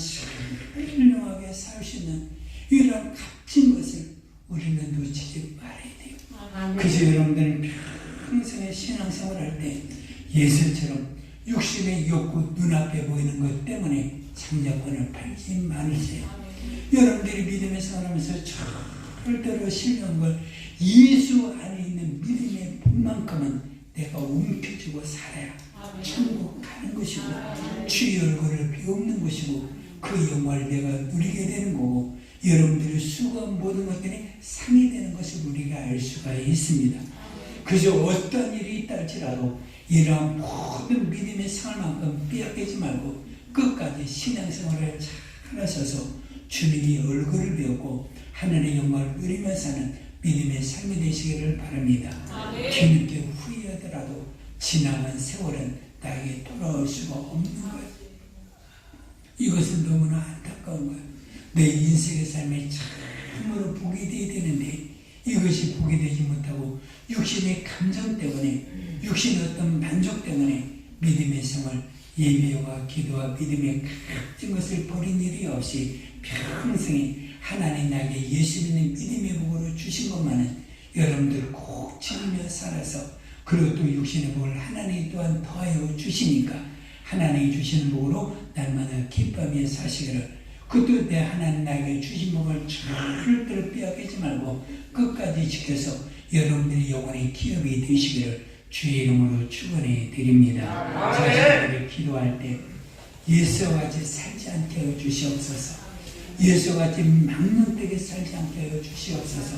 훌륭하게 살 수 있는 이러한 값진 것을 우리는 놓치지 말아야 돼요. 그래서 여러분들은 평생의 신앙생활을 할 때 예수처럼 육신의 욕구 눈앞에 보이는 것 때문에 창자권을 팔지 말으세요. 여러분들이 믿음의 생활하면서 절대로 신뢰한 걸 예수 안에 있는 믿음의 복만큼은 내가 움켜쥐고 살아야 천국 가는 것이고 주의 얼굴을 비웃는 것이고 그 영광을 내가 누리게 되는 거고 여러분들이 수고한 모든 것들이 상이 되는 것을 우리가 알 수가 있습니다. 그저 어떤 일이 있다 할지라도 이러한 모든 믿음의 생활만큼 빼앗기지 말고 끝까지 신앙생활을 잘 하셔서 주님이 얼굴을 배우고 하늘의 영광을 누리며 사는 믿음의 삶이 되시기를 바랍니다. 뒤늦게 후회하더라도 지나간 세월은 나에게 돌아올 수가 없는 거예요. 이것은 너무나 안타까운 거예요. 내 인생의 삶에 참으로 복이 되어야 되는데 이것이 복이 되지 못하고 육신의 감정 때문에 육신의 어떤 만족 때문에 믿음의 생활, 예배와 기도와 믿음의 값진 것을 버린 일이 없이 평생에 하나님 나에게 예수 믿는 믿음의 복으로 주신 것만은 여러분들 꼭 지키며 살아서 그리고 또 육신의 복을 하나님 또한 더하여 주시니까 하나님이 주시는 복으로 날마다 기뻐하며 사시기를 그것도 내 하나님 나에게 주신 복을 절대로 빼앗기지 말고 끝까지 지켜서 여러분들이 영원히 기업이 되시기를 주의 이름으로 축원해 드립니다. 자신들이 기도할 때 예수와 같이 살지 않게 하여 주시옵소서. 예수와 같이 망령되게 살지 않게 하여 주시옵소서.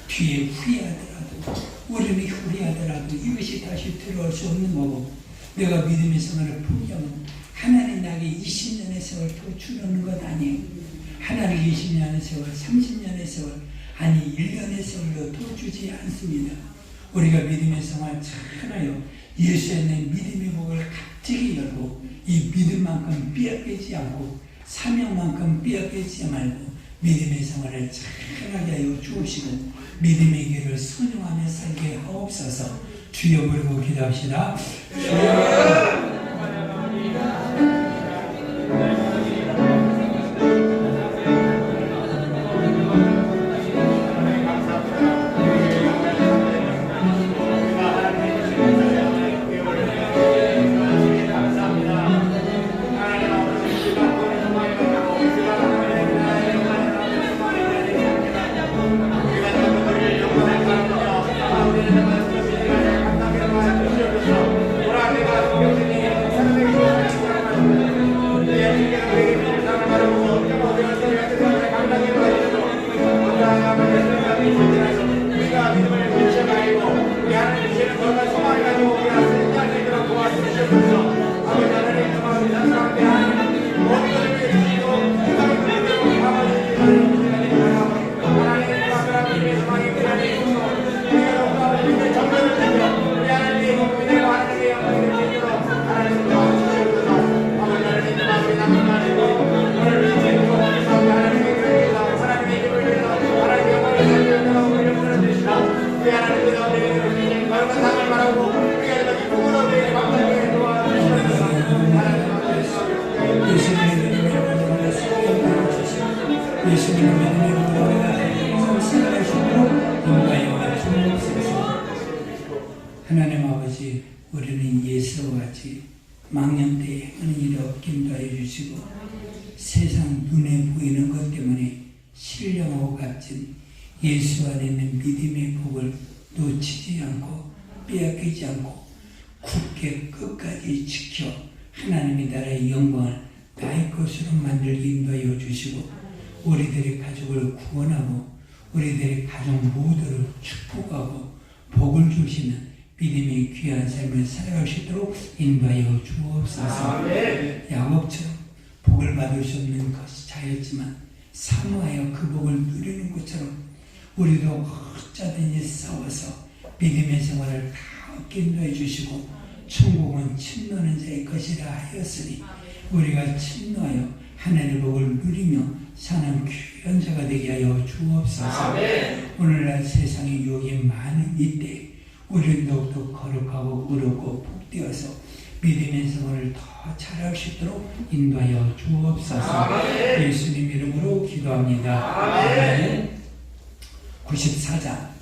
뒤에 후회하더라도 우리는 후회하더라도 이것이 다시 들어올 수 없는 거고 내가 믿음의 생활을 포기하면 하나님 나에게 20년의 세월 더 주는 것 아니에요. 하나님 20년의 세월, 30년의 세월, 아니 1년의 세월도 더 주지 않습니다. 우리가 믿음의 생활 잘하여 예수에 있는 믿음의 복을 갑자기 열고 이 믿음만큼 빼앗기지 않고 사명만큼 빼앗기지 말고 믿음의 생활을 잘하게 하여 주옵시고 믿음의 길을 선용하며 살게 하옵소서. 주여 부르고 기도합시다. 주여 하나님 아버지, 우리는 예수와 같이 망령되이 행하는 일이 없게 인도하여 주시고 세상 눈에 보이는 것 때문에 신령하고 값진 예수 안에 있는 믿음의 복을 놓치지 않고 빼앗기지 않고 굳게 끝까지 지켜 하나님의 나라의 영광을 나의 것으로 만들게 인도하여 주시고 우리들의 가족을 구원하고 우리들의 가족 모두를 축복하고 복을 주시는 믿음의 귀한 삶을 살아갈 수 있도록 인도하여 주옵소서. 야곱처럼 복을 받을 수 없는 것이 자였지만 사모하여 그 복을 누리는 것처럼 우리도 어쩌든지 싸워서 믿음의 생활을 다 얻게 인도해 주시고 천국은 침노하는 자의 것이라 하였으니 우리가 침노하여 하나님의 복을 누리며 사는 귀한 자가 되게 하여 주옵소서. 오늘날 세상의 유혹이 많은 이때 우리는 더욱더 거룩하고 의롭고 복되어서 믿음의 생활을 더 잘할 수 있도록 인도하여 주옵소서. 예수님 이름으로 기도합니다. 아멘. 94장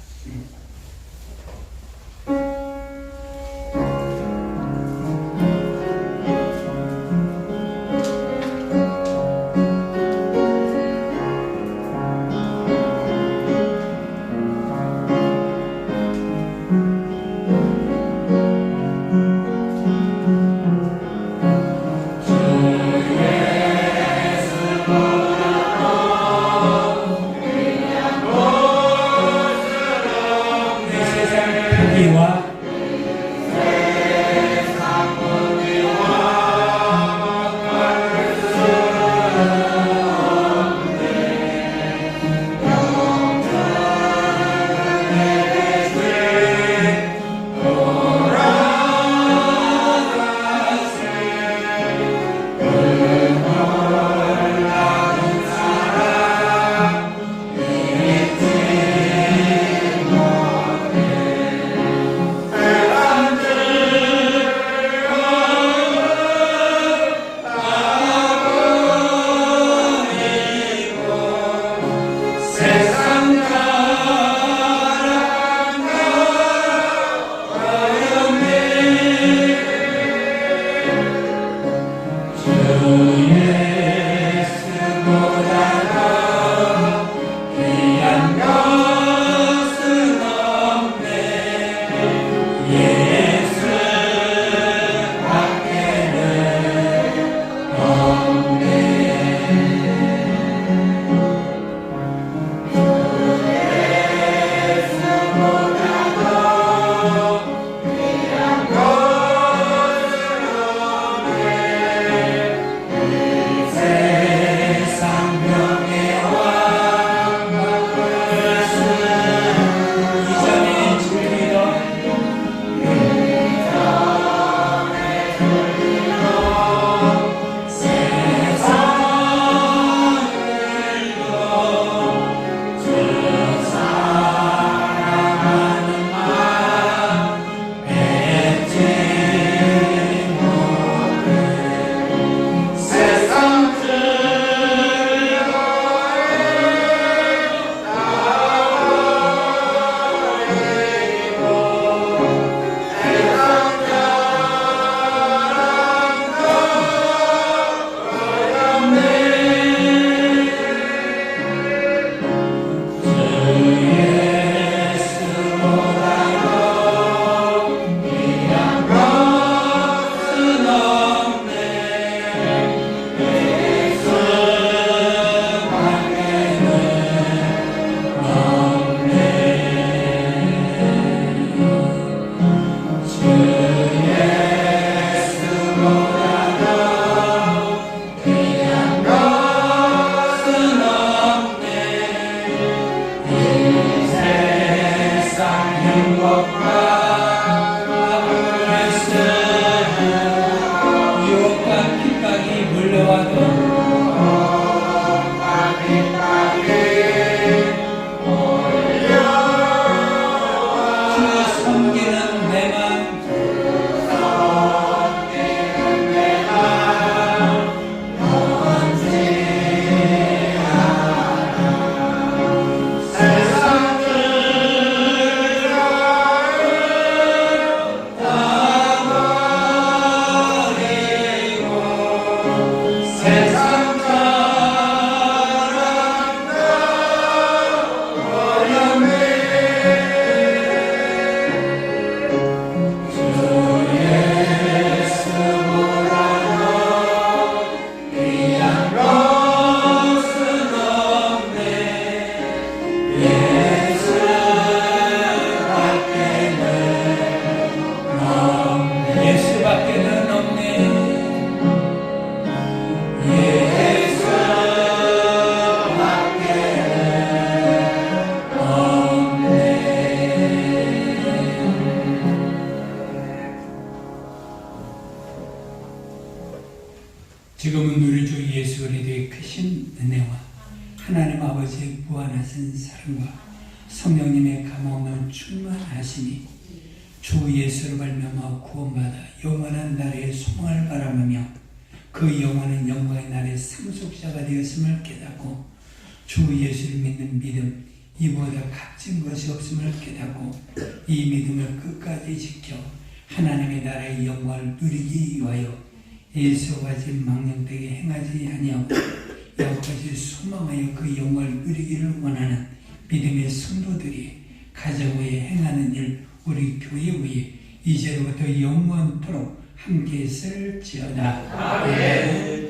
하나님 아버지의 무한하신 사랑과 성령님의 감화없는 충만하심이 주 예수를 발명하고 구원받아 영원한 날의 소망을 바라보며 그 영원한 영광의 날의 상속자가 되었음을 깨닫고 주 예수를 믿는 믿음 이보다 값진 것이 없음을 깨닫고 이 믿음을 끝까지 지켜 하나님의 나라의 영광을 누리기 위하여 예수와 같이 망령되게 행하지 아니하고 여기까지 소망하여 그 영광을 누리기를 원하는 믿음의 성도들이 가정 위에 행하는 일 우리 교회 위에 이제로부터 영원토록 함께 있을지어다. 아멘.